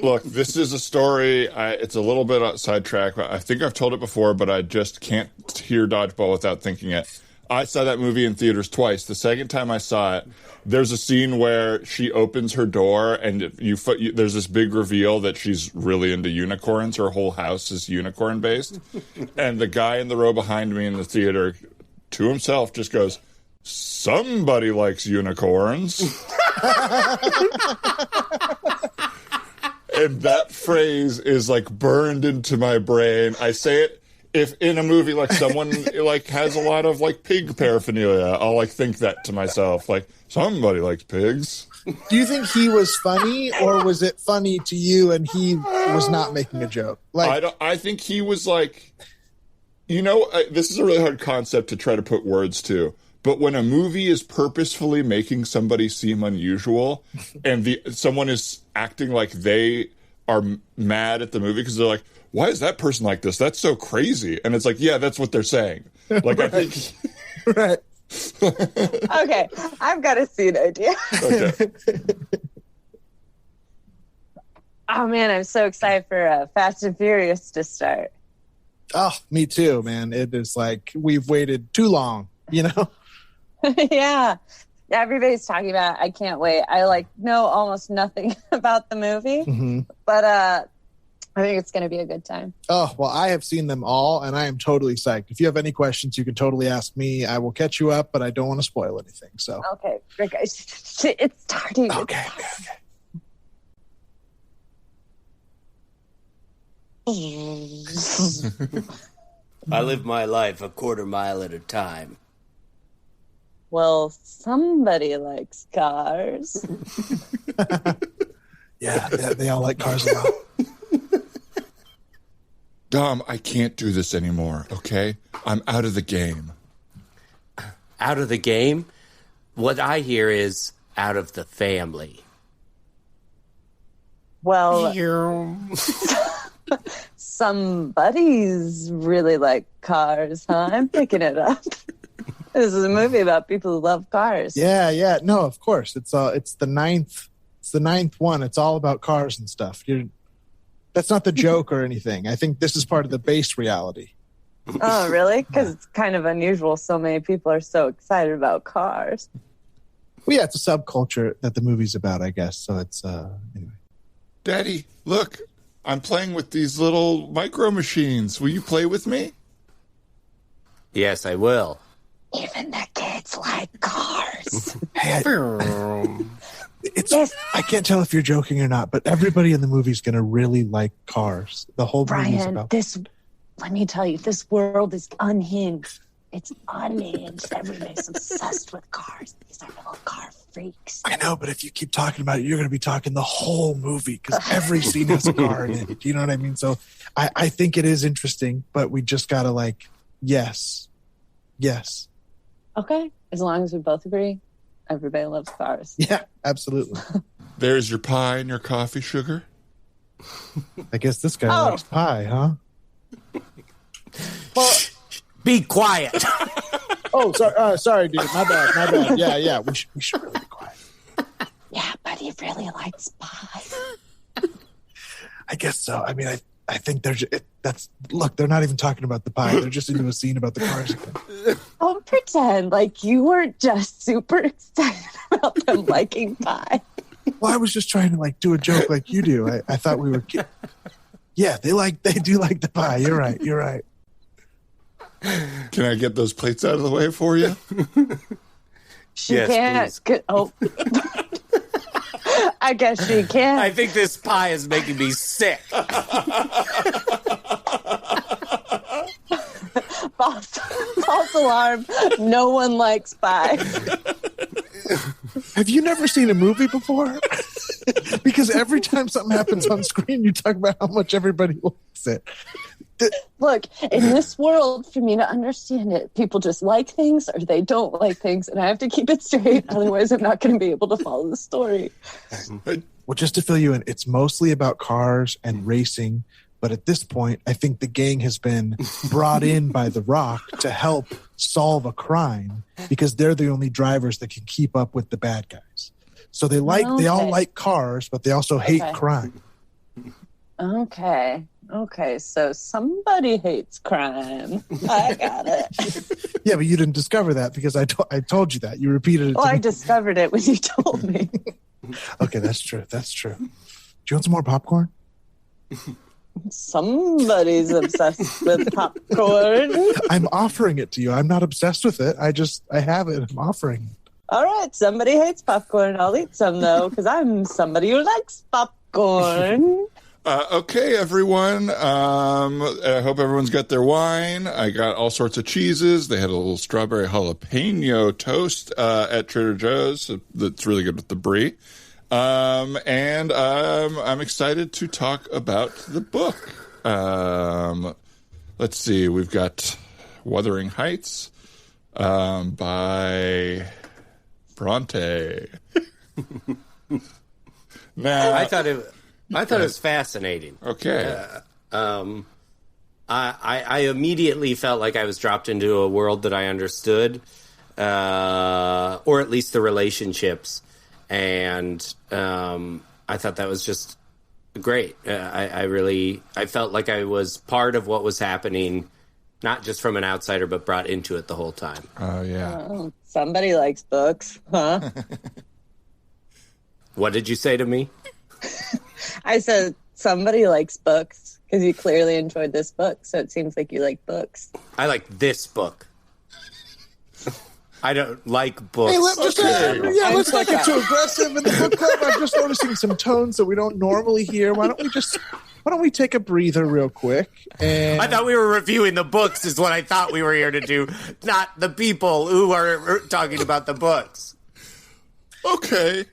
Look, this is a story. It's a little bit sidetracked. I think I've told it before, but I just can't hear Dodgeball without thinking it. I saw that movie in theaters twice. The second time I saw it, there's a scene where she opens her door and there's this big reveal that she's really into unicorns. Her whole house is unicorn based. And the guy in the row behind me in the theater, to himself, just goes, "Somebody likes unicorns." And that phrase is like burned into my brain. I say it if in a movie like someone like has a lot of like pig paraphernalia, I'll like think that to myself, like, somebody likes pigs. Do you think he was funny, or was it funny to you and he was not making a joke? Like, I think he was like, this is a really hard concept to try to put words to. But when a movie is purposefully making somebody seem unusual, and someone is acting like they are mad at the movie because they're like, "Why is that person like this? That's so crazy." And it's like, yeah, that's what they're saying. Like, right. I think. Right. Okay, I've got a scene idea. Okay. Oh man, I'm so excited for Fast and Furious to start. Oh, me too, man. It is like we've waited too long, Yeah, everybody's talking about it. I can't wait. I know almost nothing about the movie, but I think it's going to be a good time. Oh, well, I have seen them all, and I am totally psyched. If you have any questions, you can totally ask me. I will catch you up, but I don't want to spoil anything. So okay, Rick, it's starting. Okay. I live my life a quarter mile at a time. Well, somebody likes cars. Yeah, they all like cars a lot. Dom, I can't do this anymore, okay? I'm out of the game. Out of the game? What I hear is out of the family. Well, somebody's really like cars, huh? I'm picking it up. This is a movie about people who love cars. Yeah. No, of course. It's the ninth one. It's all about cars and stuff. That's not the joke or anything. I think this is part of the base reality. Oh, really? Because it's kind of unusual. So many people are so excited about cars. Well, yeah, it's a subculture that the movie's about, I guess. So it's anyway. Daddy, look, I'm playing with these little micro machines. Will you play with me? Yes, I will. Even the kids like cars. Hey, I can't tell if you're joking or not, but everybody in the movie is going to really like cars. The whole movie is about let me tell you, this world is unhinged. It's unhinged. Everybody's obsessed with cars. These are little car freaks. I know, but if you keep talking about it, you're going to be talking the whole movie because every scene has a car in it. Do you know what I mean? So I think it is interesting, but we just got to yes. Okay. As long as we both agree, everybody loves cars. Yeah, absolutely. There's your pie and your coffee, sugar. I guess this guy likes pie, huh? Well, be quiet. Oh, sorry, dude. My bad. Yeah. We should really be quiet. Yeah, but he really likes pie. I guess so. I mean, I think they're not even talking about the pie. They're just into a scene about the cars again. Don't pretend like you weren't just super excited about them liking pie. Well, I was just trying to do a joke like you do. I thought we were Yeah, they do like the pie. You're right. Can I get those plates out of the way for you? She can't. Oh. I guess she can. I think this pie is making me sick. False alarm. No one likes pie. Have you never seen a movie before? Because every time something happens on screen, you talk about how much everybody likes it. Look, in this world, for me to understand it, people just like things or they don't like things, and I have to keep it straight. Otherwise, I'm not going to be able to follow the story. Well, just to fill you in, it's mostly about cars and racing, But at this point, I think the gang has been brought in by The Rock to help solve a crime because they're the only drivers that can keep up with the bad guys. So they all like cars, but they also hate crime. Okay. So somebody hates crime. I got it. Yeah, but you didn't discover that because I told you that. You repeated it. Well, I discovered it when you told me. Okay, that's true. Do you want some more popcorn? Somebody's obsessed with popcorn. I'm offering it to you. I'm not obsessed with it. I have it. I'm offering it. All right, somebody hates popcorn. I'll eat some, though, because I'm somebody who likes popcorn. Okay, everyone. I hope everyone's got their wine. I got all sorts of cheeses. They had a little strawberry jalapeno toast at Trader Joe's that's really good with the brie. And I'm excited to talk about the book. Let's see. We've got Wuthering Heights by Bronte. Now, I thought it was fascinating. Okay. I immediately felt like I was dropped into a world that I understood, or at least the relationships. And I thought that was just great. I felt like I was part of what was happening, not just from an outsider, but brought into it the whole time. Oh, yeah. Oh, somebody likes books, huh? What did you say to me? I said somebody likes books because you clearly enjoyed this book, so it seems like you like books. I like this book. I don't like books. Hey, let's not get too aggressive in the book club. I'm just noticing some tones that we don't normally hear. Why don't we take a breather real quick? And I thought we were reviewing the books is what I thought we were here to do, not the people who are talking about the books. Okay.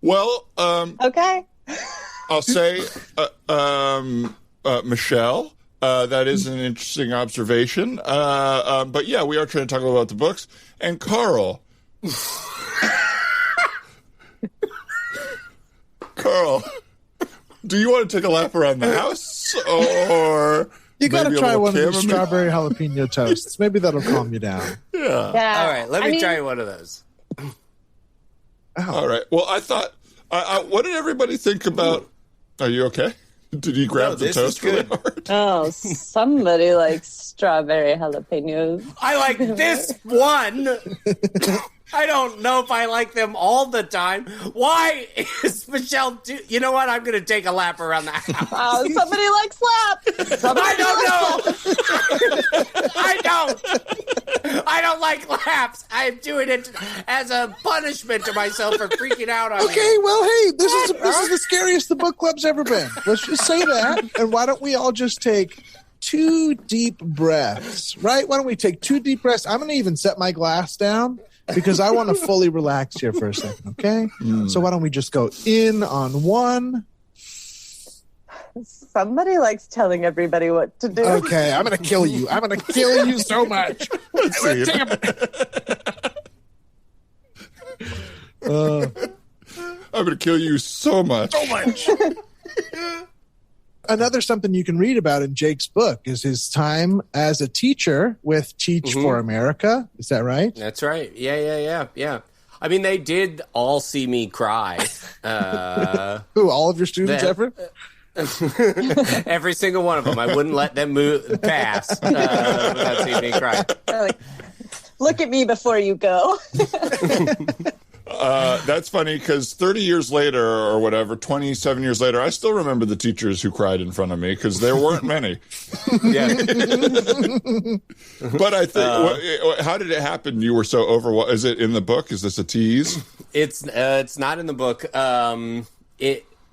Well, Okay. I'll say, Michelle, that is an interesting observation. But yeah, we are trying to talk about the books. And Carl. Carl, do you want to take a lap around the house? Or you got to maybe try one of the chamomile? strawberry jalapeno toasts. Maybe that'll calm you down. Yeah. All right, let me try one of those. All right. Well, I thought, what did everybody think about? Are you okay? Did you grab the toast really hard? Oh, somebody likes strawberry jalapenos. I like this one. I don't know if I like them all the time. Why is Michelle? You know what? I'm going to take a lap around the house. Oh, somebody likes laps. I don't know. I don't like laps. I'm doing it as a punishment to myself for freaking out on Okay, you. well, hey, this is the scariest the book club's ever been. Let's just say that. And why don't we all just take 2 deep breaths, right? Why don't we take 2 deep breaths? I'm going to even set my glass down because I want to fully relax here for a second, okay? So why don't we just go in on 1. Somebody likes telling everybody what to do. Okay, I'm going to kill you. I'm going to kill you so much. I'm going to kill you so much. Another something you can read about in Jake's book is his time as a teacher with Teach for America. Is that right? That's right. Yeah. I mean, they did all see me cry. Who, all of your students ever? Every single one of them. I wouldn't let them pass without seeing me cry. Like, look at me before you go. That's funny because 30 years later or whatever, 27 years later, I still remember the teachers who cried in front of me because there weren't many. Yeah. But I think, how did it happen? You were so overwhelmed. Is it in the book? Is this a tease? It's not in the book.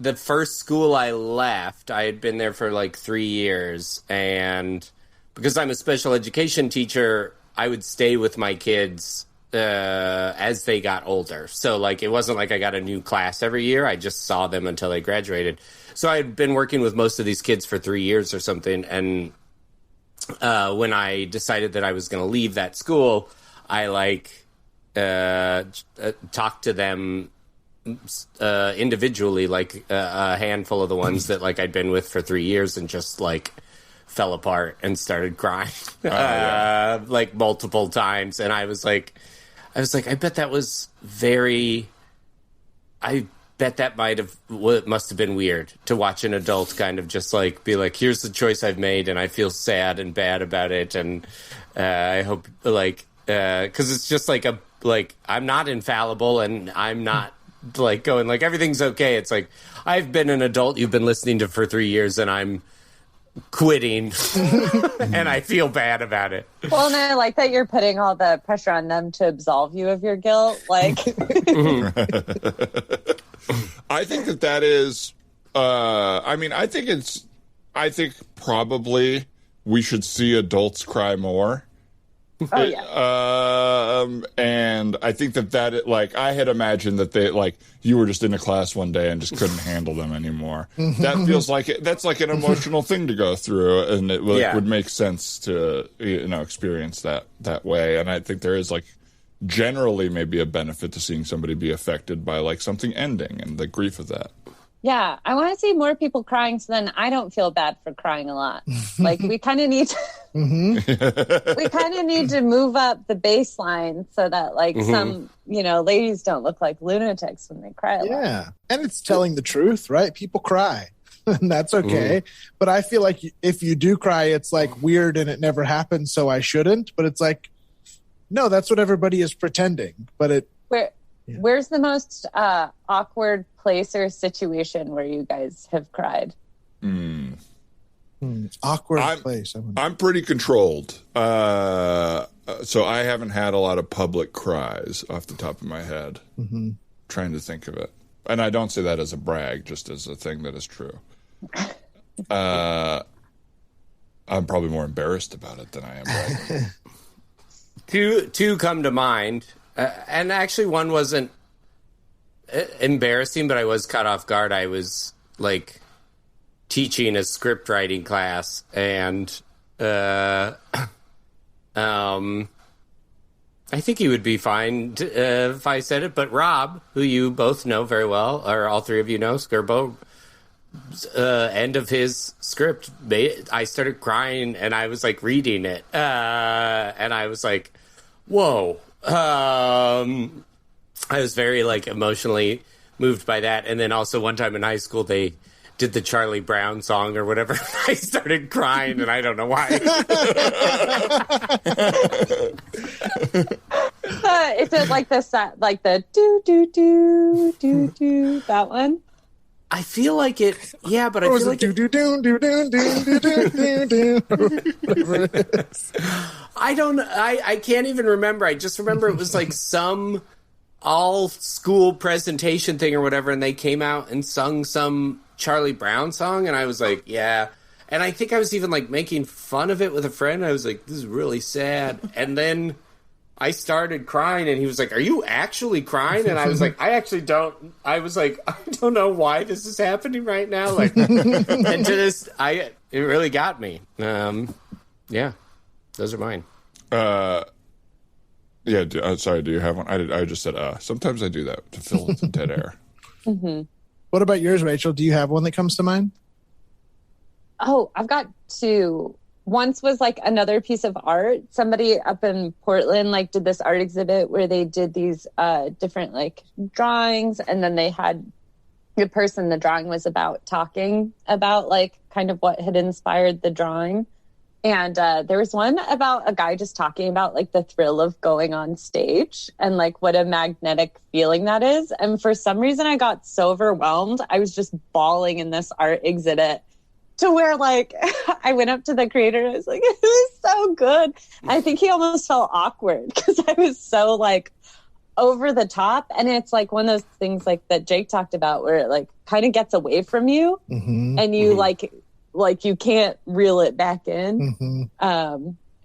The first school I left, I had been there for like 3 years, and because I'm a special education teacher, I would stay with my kids as they got older. So like it wasn't like I got a new class every year. I just saw them until they graduated. So I had been working with most of these kids for 3 years or something, and when I decided that I was going to leave that school, I talked to them individually, like a handful of the ones that like I'd been with for 3 years and just like fell apart and started crying like multiple times. And I was like, I bet that was I bet that must have been weird to watch an adult kind of just like be like, here's the choice I've made and I feel sad and bad about it. And I hope like, cause it's just like I'm not infallible and I'm not like going like everything's okay. It's like, I've been an adult you've been listening to for 3 years and I'm quitting and I feel bad about it. Well, and I like that you're putting all the pressure on them to absolve you of your guilt. Like, I think that is, I think probably we should see adults cry more. oh yeah. And I think that like, I had imagined that they, like, you were just in a class one day and just couldn't handle them anymore. That feels like that's like an emotional thing to go through, and it would make sense to, experience that way. And I think there is like generally maybe a benefit to seeing somebody be affected by like something ending and the grief of that. Yeah, I want to see more people crying so then I don't feel bad for crying a lot. Like, we kind of need to, we kind of need to move up the baseline so that, like, some, ladies don't look like lunatics when they cry a lot. Yeah, and it's telling the truth, right? People cry, and that's okay. But I feel like if you do cry, it's, like, weird and it never happened, so I shouldn't. But it's like, no, that's what everybody is pretending. But Where's the most awkward place or situation where you guys have cried? Awkward place. I'm pretty controlled. So I haven't had a lot of public cries off the top of my head. Trying to think of it. And I don't say that as a brag, just as a thing that is true. I'm probably more embarrassed about it than I am bragging. Two come to mind. And actually, one wasn't embarrassing, but I was caught off guard. I was like teaching a script writing class, and I think he would be fine if I said it. But Rob, who you both know very well, or all three of you know, Skirbo, end of his script, I started crying, and I was like reading it, and I was like, whoa. I was very like emotionally moved by that. And then also one time in high school, they did the Charlie Brown song or whatever. I started crying and I don't know why. Is it like like the do, do, do, do, do, that one? I feel like it, yeah, but I feel like do do do do do do do do do. I can't even remember. I just remember it was like some all school presentation thing or whatever, and they came out and sung some Charlie Brown song, and I was like, yeah. And I think I was even like making fun of it with a friend. I was like, this is really sad. And then I started crying, and he was like, are you actually crying? And I was like, I actually don't. I was like, I don't know why this is happening right now. Like, and to this, it really got me. Yeah, those are mine. Yeah, sorry, do you have one? I just said, sometimes I do that to fill the dead air. What about yours, Rachel? Do you have one that comes to mind? Oh, I've got two. Once was like another piece of art. Somebody up in Portland like did this art exhibit where they did these different like drawings, and then they had the person the drawing was about talking about like kind of what had inspired the drawing. And there was one about a guy just talking about like the thrill of going on stage and like what a magnetic feeling that is. And for some reason I got so overwhelmed. I was just bawling in this art exhibit to where like I went up to the creator and I was like, it was so good. I think he almost felt awkward because I was so like over the top. And it's like one of those things like that Jake talked about where it like kind of gets away from you and you like you can't reel it back in. I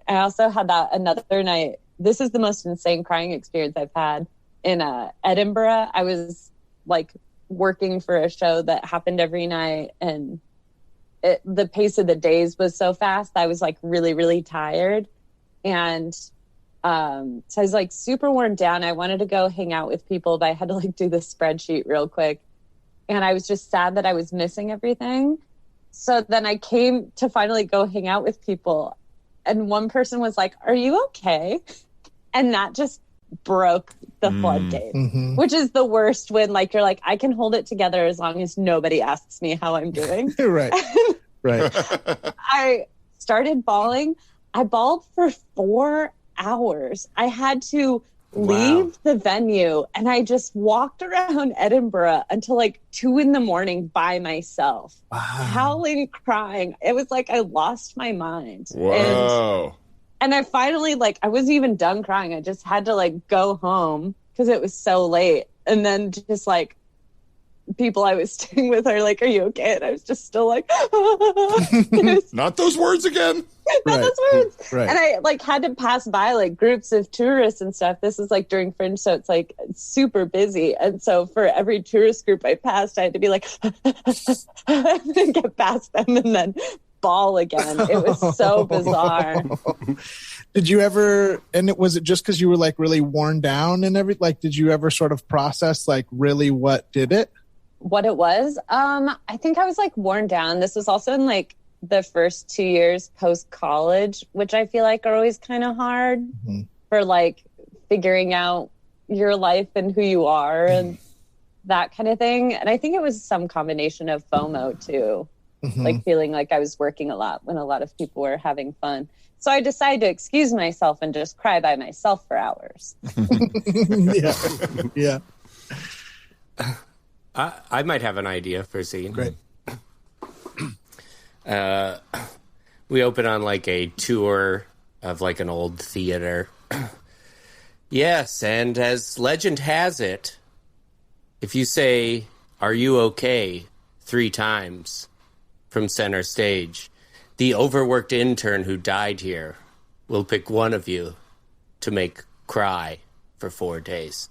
also had that another night. This is the most insane crying experience I've had in Edinburgh. I was like working for a show that happened every night, and the pace of the days was so fast. I was like really, really tired. And So I was like super worn down. I wanted to go hang out with people, but I had to like do this spreadsheet real quick. And I was just sad that I was missing everything. So then I came to finally go hang out with people. And one person was like, "Are you okay?" And that just broke the floodgate, which is the worst when like you're like, I can hold it together as long as nobody asks me how I'm doing. Right. Right. I started bawling. I bawled for 4 hours. I had to leave the venue, and I just walked around Edinburgh until like 2 a.m. by myself, howling, crying. It was like I lost my mind. Whoa. And I finally, like, I wasn't even done crying. I just had to, like, go home because it was so late. And then just, like, people I was staying with are like, "Are you okay?" And I was just still like, Not those words again. Not those words. Right. And I, like, had to pass by, like, groups of tourists and stuff. This is, like, during Fringe, so it's, like, super busy. And so for every tourist group I passed, I had to be like, and then get past them and then bawl again. It was so bizarre. Did you ever, and was it just because you were like really worn down and everything? Like, did you ever sort of process like really what did it? What it was? I think I was like worn down. This was also in like the first 2 years post college, which I feel like are always kind of hard for like figuring out your life and who you are and that kind of thing. And I think it was some combination of FOMO too. Like feeling like I was working a lot when a lot of people were having fun. So I decided to excuse myself and just cry by myself for hours. Yeah. I might have an idea for a scene. Great. We open on like a tour of like an old theater. Yes, and as legend has it, if you say, "Are you okay?" 3 times from center stage, the overworked intern who died here will pick one of you to make cry for 4 days.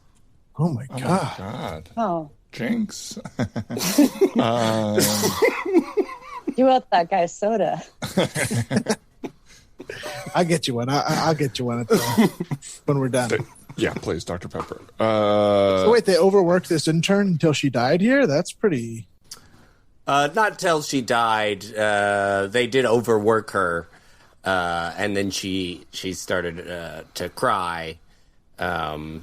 Oh my God. Oh. Jinx. You owe that guy soda. I'll get you one. I'll get you one when we're done. Yeah, please, Dr. Pepper. So wait, they overworked this intern until she died here? That's pretty... Not till she died. They did overwork her, and then she started to cry, and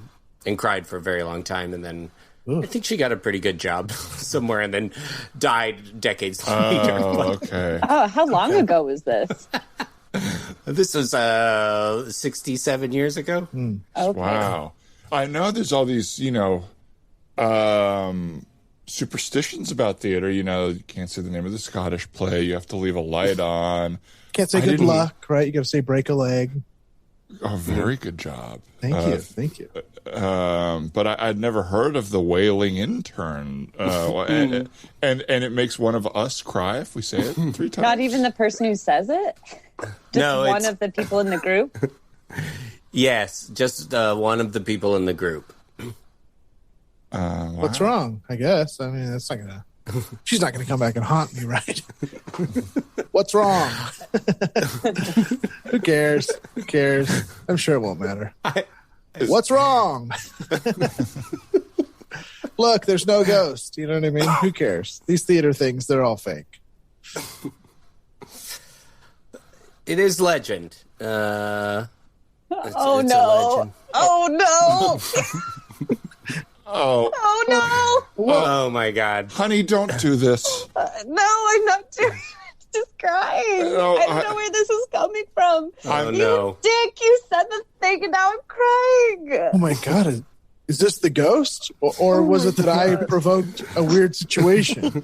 cried for a very long time, and then I think she got a pretty good job somewhere, and then died decades later. Okay. Oh, how long ago was this? This was 67 years ago. Okay. Wow. I know there's all these, superstitions about theater. You can't say the name of the Scottish play. You have to leave a light on. Can't say good luck, right? You got to say break a leg. Oh, very good job. Thank you. But I'd never heard of the wailing intern. And it makes one of us cry if we say it 3 times. Not even the person who says it? Just one of the people in the group? Yes, just one of the people in the group. Wow. What's wrong? I guess. I mean, that's not gonna. She's not gonna come back and haunt me, right? What's wrong? Who cares? Who cares? I'm sure it won't matter. What's wrong? Look, there's no ghost. You know what I mean? Who cares? These theater things, they're all fake. It is legend. It's no. a legend. Oh, no. Oh, no. Oh, my God. Honey, don't do this. No, I'm not doing it. I'm just crying. I don't know where this is coming from. No. Dick, you said the thing and now I'm crying. Oh, my God. Is this the ghost? Or was it that I provoked a weird situation?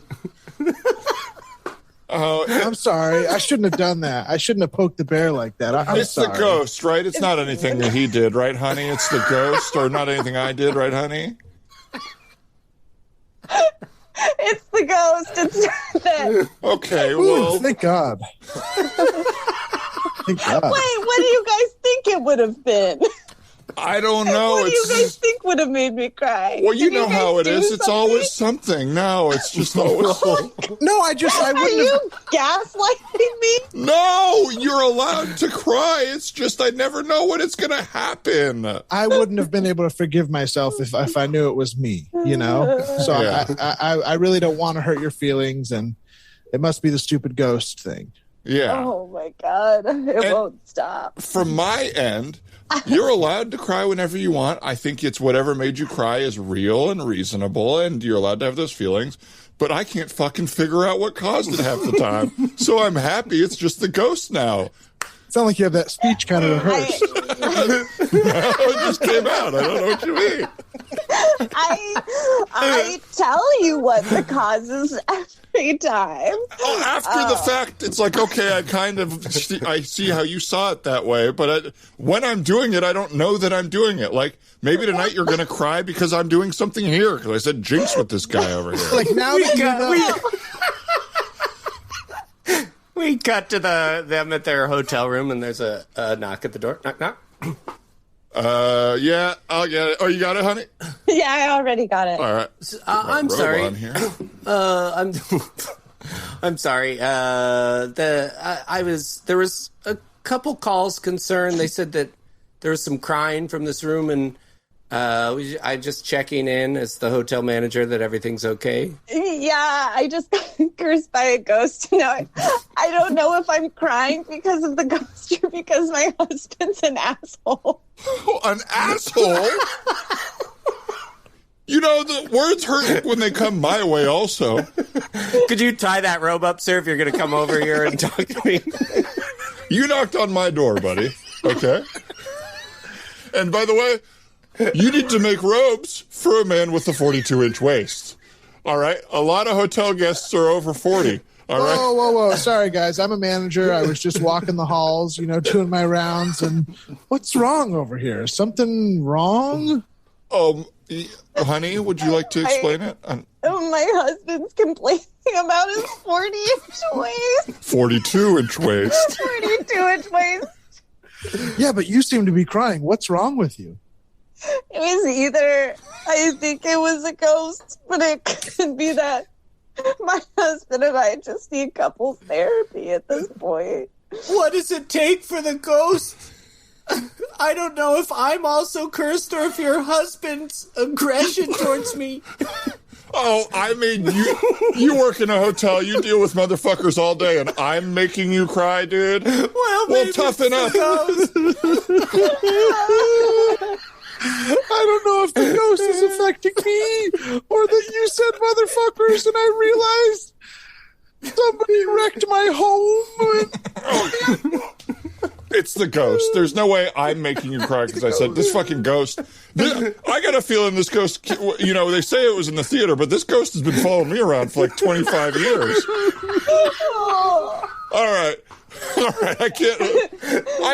Oh, I'm sorry. I shouldn't have done that. I shouldn't have poked the bear like that. I'm it's sorry. The ghost, right? It's not anything that he did, right, honey? It's the ghost, or not anything I did, right, honey? It's the ghost. It's that. Okay, well. Ooh, thank God. Thank God. Wait, what do you guys think it would have been? I don't know. What do you guys think would have made me cry? Well, you Did know guys how it do is. It's something? always something. No, it's just always. No, I Are wouldn't have. you gaslighting me? No, you're allowed to cry. It's just I never know when it's going to happen. I wouldn't have been able to forgive myself if I knew it was me, you know? So Yeah. I really don't want to hurt your feelings, and it must be the stupid ghost thing. Yeah. Oh my God. It won't stop. From my end, you're allowed to cry whenever you want. I think it's whatever made you cry is real and reasonable, and you're allowed to have those feelings. But I can't fucking figure out what caused it half the time. So I'm happy it's just the ghost now. Sound like you have that speech kind of rehearsed. It just came out. I don't know what you mean. I tell you what the cause is every time. Oh, after the fact, it's like, okay, I see how you saw it that way, but when I'm doing it, I don't know that I'm doing it. Like, maybe tonight you're going to cry because I'm doing something here, because I said jinx with this guy over here. Like, now that you know. We cut to them at their hotel room, and there's a knock at the door. Knock, knock. Yeah, I'll get it. Oh, you got it, honey? Yeah, I already got it. All right. I'm Robe sorry. on here. I'm sorry. There was a couple calls concerned. They said that there was some crying from this room, and I just checking in as the hotel manager that everything's okay. Yeah, I just got cursed by a ghost. Now I don't know if I'm crying because of the ghost or because my husband's an asshole. Oh, an asshole? You know, the words hurt when they come my way also. Could you tie that robe up, sir, if you're going to come over here and talk to me? You knocked on my door, buddy. Okay? And by the way, you need to make robes for a man with a 42-inch waist. All right? A lot of hotel guests are over 40. All right? Whoa. Sorry, guys. I'm a manager. I was just walking the halls, doing my rounds. And what's wrong over here? Something wrong? Honey, would you like to explain it? My husband's complaining about his 40-inch waist. 42-inch waist. 42-inch waist. Yeah, but you seem to be crying. What's wrong with you? It was either, I think it was a ghost, but it could be that my husband and I just need couples therapy at this point. What does it take for the ghost? I don't know if I'm also cursed or if your husband's aggression towards me. Oh, I mean, you work in a hotel, you deal with motherfuckers all day, and I'm making you cry, dude? Well, toughen up. I don't know if the ghost is affecting me or that you said motherfuckers and I realized somebody wrecked my home. It's the ghost. There's no way I'm making you cry because I said this fucking ghost. I got a feeling this ghost, they say it was in the theater, but this ghost has been following me around for like 25 years. All right. I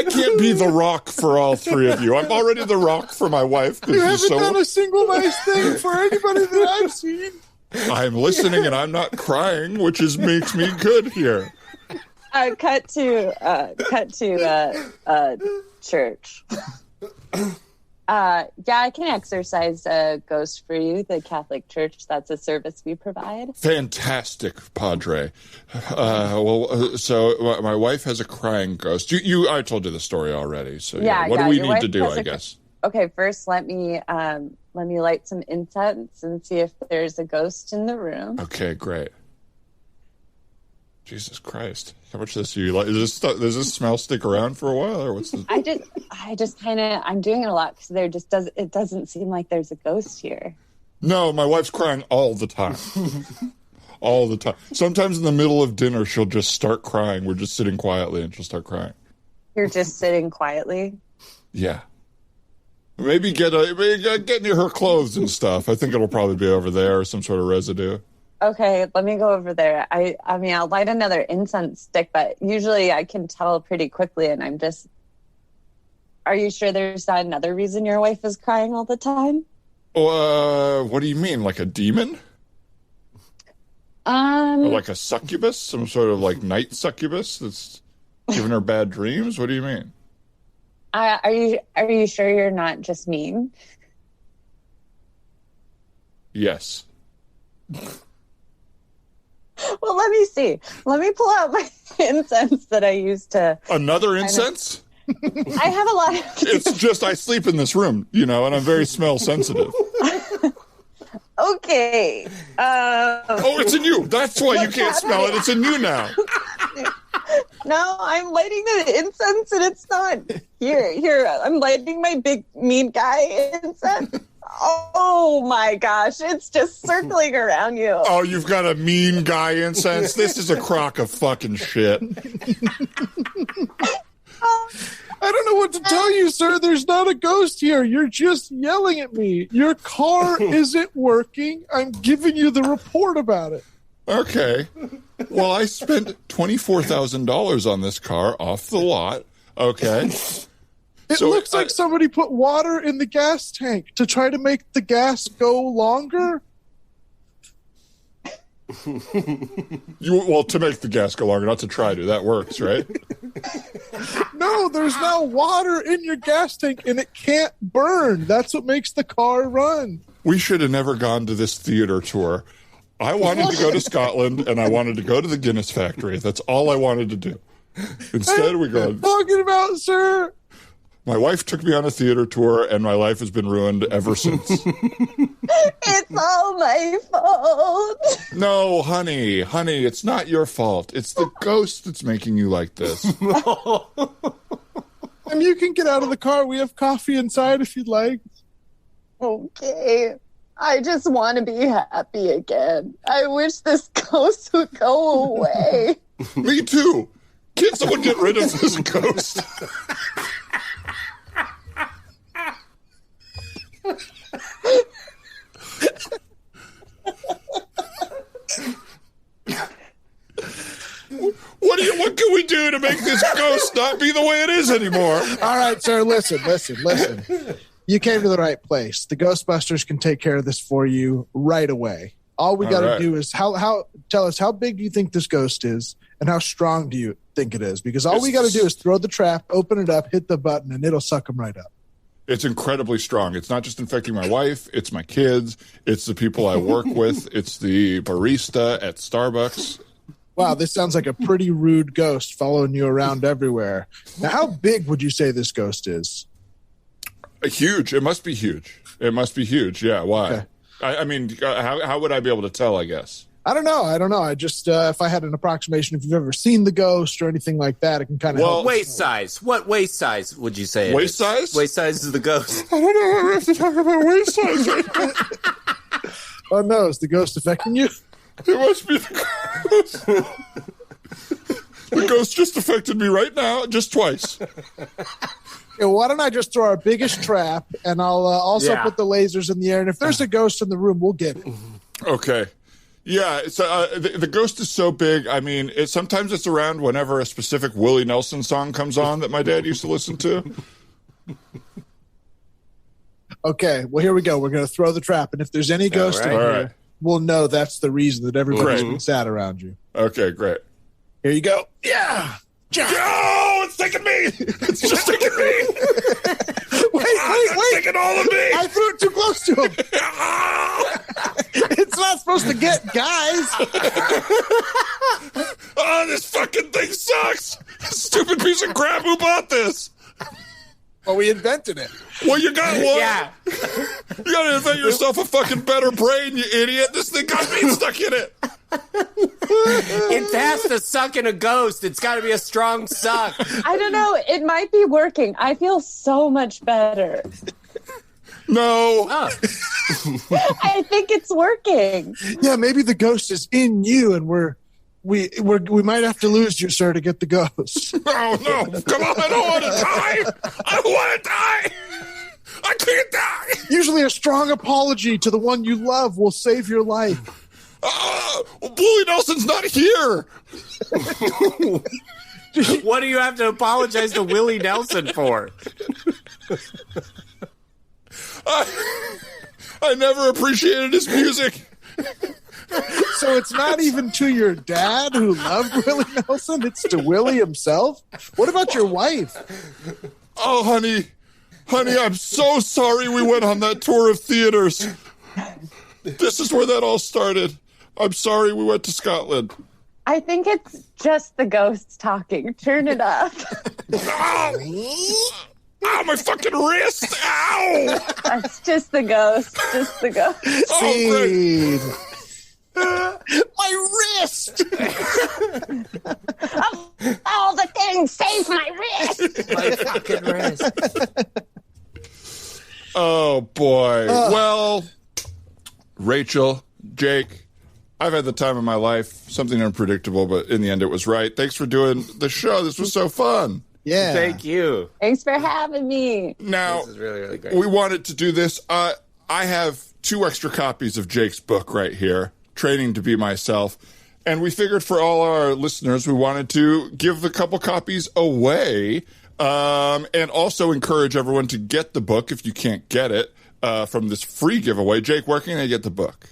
can't be the rock for all three of you. I'm already the rock for my wife. You haven't done a single nice thing for anybody that I've seen. I'm listening and I'm not crying, which makes me good here. Cut to church. Yeah, I can exorcise a ghost for you. The Catholic Church, that's a service we provide. Fantastic, Padre. So my wife has a crying ghost. I told you the story already. So what do we need to do, I guess? Okay, first let me light some incense and see if there's a ghost in the room. Okay, great. Jesus Christ! How much of this do you like? Does this smell stick around for a while, or what's this? I just kind of I'm doing it a lot because it doesn't seem like there's a ghost here. No, my wife's crying all the time. All the time. Sometimes in the middle of dinner, she'll just start crying. We're just sitting quietly, and she'll start crying. You're just sitting quietly. Yeah. Maybe get near her clothes and stuff. I think it'll probably be over there, or some sort of residue. Okay, let me go over there. I mean, I'll light another incense stick, but usually I can tell pretty quickly, and I'm just... Are you sure there's not another reason your wife is crying all the time? What do you mean, like a demon? Or like a succubus? Some sort of, like, night succubus that's giving her bad dreams? What do you mean? Are you sure you're not just mean? Yes. Well, let me see. Let me pull out my incense that I used to. Another incense? I have a lot of. It's just I sleep in this room, and I'm very smell sensitive. Okay. Oh, it's in you. That's why you can't smell it. It's in you now. No, I'm lighting the incense and it's not here. I'm lighting my big mean guy incense. Oh my gosh, it's just circling around you. Oh, you've got a mean guy incense? This is a crock of fucking shit. I don't know what to tell you, sir. There's not a ghost here. You're just yelling at me. Your car isn't working. I'm giving you the report about it. Okay. Well, I spent $24,000 on this car off the lot. Okay. It looks like somebody put water in the gas tank to try to make the gas go longer. To make the gas go longer, not to try to. That works, right? No, there's now water in your gas tank and it can't burn. That's what makes the car run. We should have never gone to this theater tour. I wanted to go to Scotland and I wanted to go to the Guinness factory. That's all I wanted to do. Instead, we go. Talking about, sir. My wife took me on a theater tour, and my life has been ruined ever since. It's all my fault. No, honey, it's not your fault. It's the ghost that's making you like this. And you can get out of the car. We have coffee inside if you'd like. Okay. I just want to be happy again. I wish this ghost would go away. Me too. Can someone get rid of this ghost? What can we do to make this ghost not be the way it is anymore? All right, sir, listen. You came to the right place. The Ghostbusters can take care of this for you right away. All we got to do is tell us how big do you think this ghost is and how strong do you think it is? Because all we got to do is throw the trap, open it up, hit the button, and it'll suck them right up. It's incredibly strong. It's not just infecting my wife. It's my kids. It's the people I work with. It's the barista at Starbucks. Wow, this sounds like a pretty rude ghost following you around everywhere. Now, how big would you say this ghost is? Huge. It must be huge. Yeah, why? Okay. I mean, how would I be able to tell, I guess? I don't know. I just, if I had an approximation, if you've ever seen the ghost or anything like that, it can kind of help. Waist size. What waist size would you say? Waist size? Waist size is the ghost. I don't know. We have to talk about waist size right now. Oh, no. Is the ghost affecting you? It must be the ghost. The ghost just affected me right now, just twice. Yeah, why don't I just throw our biggest trap, and I'll also put the lasers in the air, and if there's a ghost in the room, we'll get it. Okay. Yeah, so the ghost is so big. I mean, sometimes it's around whenever a specific Willie Nelson song comes on that my dad used to listen to. Okay, well, here we go. We're going to throw the trap, and if there's any ghost in here, we'll know that's the reason that everybody's been sad around you. Okay, great. Here you go. Yeah! Oh, it's taking me! It's just taking me! Wait! It's taking all of me! I threw it too close to him! It's not supposed to get guys! Oh, this fucking thing sucks! Stupid piece of crap, who bought this? Well, we invented it. Well, you got one. Yeah. You gotta invent yourself a fucking better brain, you idiot. This thing got me stuck in it. It has to suck in a ghost. It's got to be a strong suck. I don't know. It might be working. I feel so much better. No. Oh. I think it's working. Yeah, maybe the ghost is in you, and we might have to lose you, sir, to get the ghost. Oh, no. Come on. I don't want to die. I don't want to die. I can't die. Usually a strong apology to the one you love will save your life. Willie Nelson's not here. What do you have to apologize to Willie Nelson for? I never appreciated his music. So it's not even to your dad who loved Willie Nelson, it's to Willie himself? What about your wife? Oh, honey, I'm so sorry we went on that tour of theaters. This is where that all started. I'm sorry we went to Scotland. I think it's just the ghosts talking. Turn it up. Ow, my fucking wrist! Ow! That's just the ghost. Just the ghost. Scene. My wrist! All the things save my wrist. My fucking wrist. Oh, boy. Well, Rachel, Jake, I've had the time of my life. Something unpredictable, but in the end it was right. Thanks for doing the show. This was so fun. Yeah. Thank you. Thanks for having me. Now, This is really, really great. we wanted to do this. I have 2 extra copies of Jake's book right here, Training to Be Myself. And we figured for all our listeners, we wanted to give a couple copies away and also encourage everyone to get the book if you can't get it from this free giveaway. Jake, where can they get the book?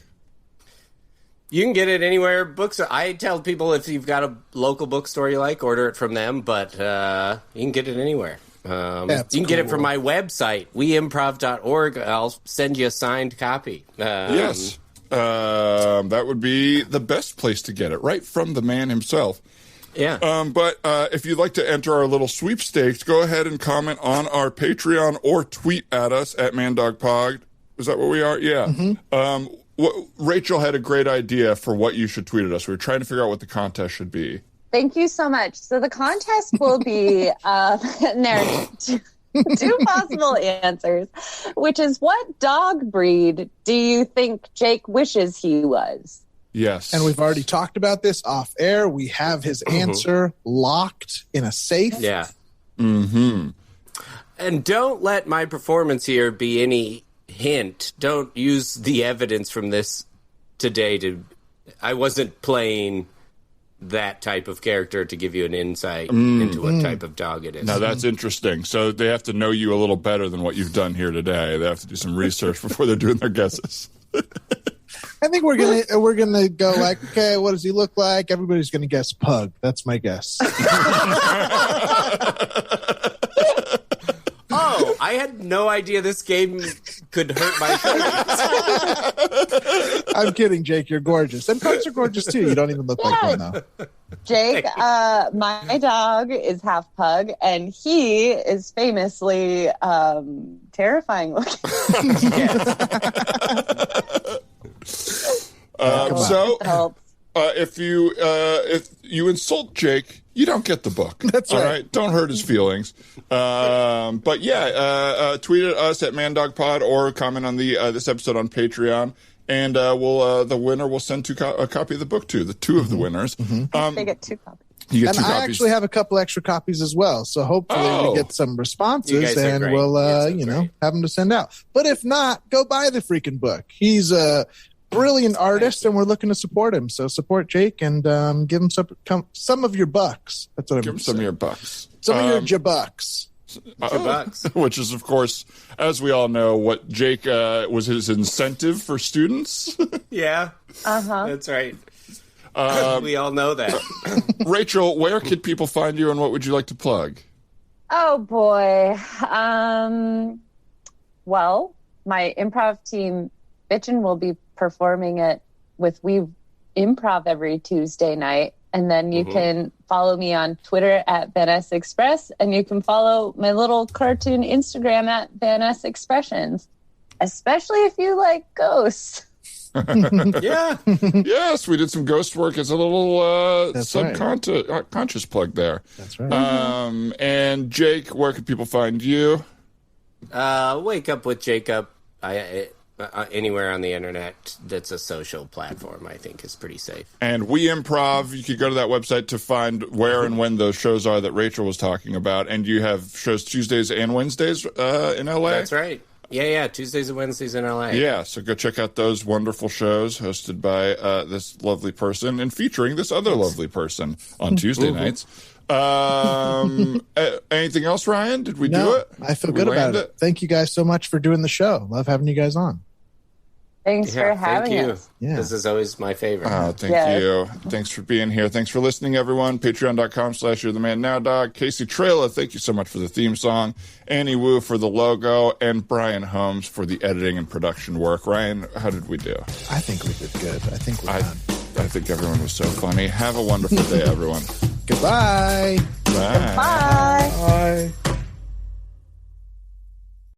You can get it anywhere. Books. I tell people if you've got a local bookstore you like, order it from them. But you can get it anywhere. You can get it from my website, weimprov.org. I'll send you a signed copy. Yes. That would be the best place to get it, right from the man himself. Yeah. But if you'd like to enter our little sweepstakes, go ahead and comment on our Patreon or tweet at us at ManDogPod. Is that what we are? Yeah. Mm-hmm. Rachel had a great idea for what you should tweet at us. We were trying to figure out what the contest should be. Thank you so much. So the contest will be, and there are two possible answers, which is what dog breed do you think Jake wishes he was? Yes. And we've already talked about this off air. We have his answer locked in a safe. Yeah. Mm-hmm. And don't let my performance here be any hint. Don't use the evidence from this today to... I wasn't playing that type of character to give you an insight into what type of dog it is. Now, that's interesting. So they have to know you a little better than what you've done here today. They have to do some research before they're doing their guesses. I think we're gonna go like, okay, what does he look like? Everybody's gonna guess pug. That's my guess. Oh, I had no idea this game could hurt my feelings. I'm kidding, Jake. You're gorgeous, and pugs are gorgeous too. You don't even look like one though. Jake, my dog is half pug, and he is famously terrifying looking. So if you insult Jake, you don't get the book. That's right. All right? Don't hurt his feelings. But yeah, tweet at us at ManDogPod or comment on the this episode on Patreon, and the winner will send a copy of the book to the two of the winners. They get 2 copies. You get And 2 I copies. actually have a couple extra copies as well. So hopefully we get some You responses guys are and great. we'll, You're so great. have them to send out. But if not, go buy the freaking book. He's a brilliant artist and we're looking to support him. So support Jake and give him some of your bucks. That's what I'm Give him some of your bucks. Some of your jabucks. Bucks. Which is, of course, as we all know, what Jake was his incentive for students. Yeah. Uh-huh. That's right. We all know that. Rachel, where could people find you and what would you like to plug? Oh boy. Well, my improv team Bitchin' will be performing it with We Improv every Tuesday night. And then you can follow me on Twitter at Van S Express, and you can follow my little cartoon Instagram at Van S Expressions, especially if you like ghosts. Yeah. Yes, we did some ghost work as a little That's right. subconscious plug there. That's right. And Jake, where can people find you? Wake Up with Jacob. Anywhere on the internet that's a social platform, I think, is pretty safe. And We Improv, you could go to that website to find where and when those shows are that Rachel was talking about. And you have shows Tuesdays and Wednesdays in LA? That's right. Yeah. Tuesdays and Wednesdays in LA. Yeah, so go check out those wonderful shows hosted by this lovely person and featuring this other lovely person on Tuesday nights. Anything else, Ryan? Did we do it? I feel Did we good about land it. Thank you guys so much for doing the show. Love having you guys on. Thanks for having thank you. us. Yeah. This is always my favorite. Oh, thank Yes. you. Thanks for being here. Thanks for listening, everyone. Patreon.com/You're the Man Now Dog. Casey Trela, thank you so much for the theme song. Annie Wu for the logo. And Brian Holmes for the editing and production work. Ryan, how did we do? I think we did good. I think we're done. I think everyone was so funny. Have a wonderful day, everyone. Goodbye. Bye. Bye.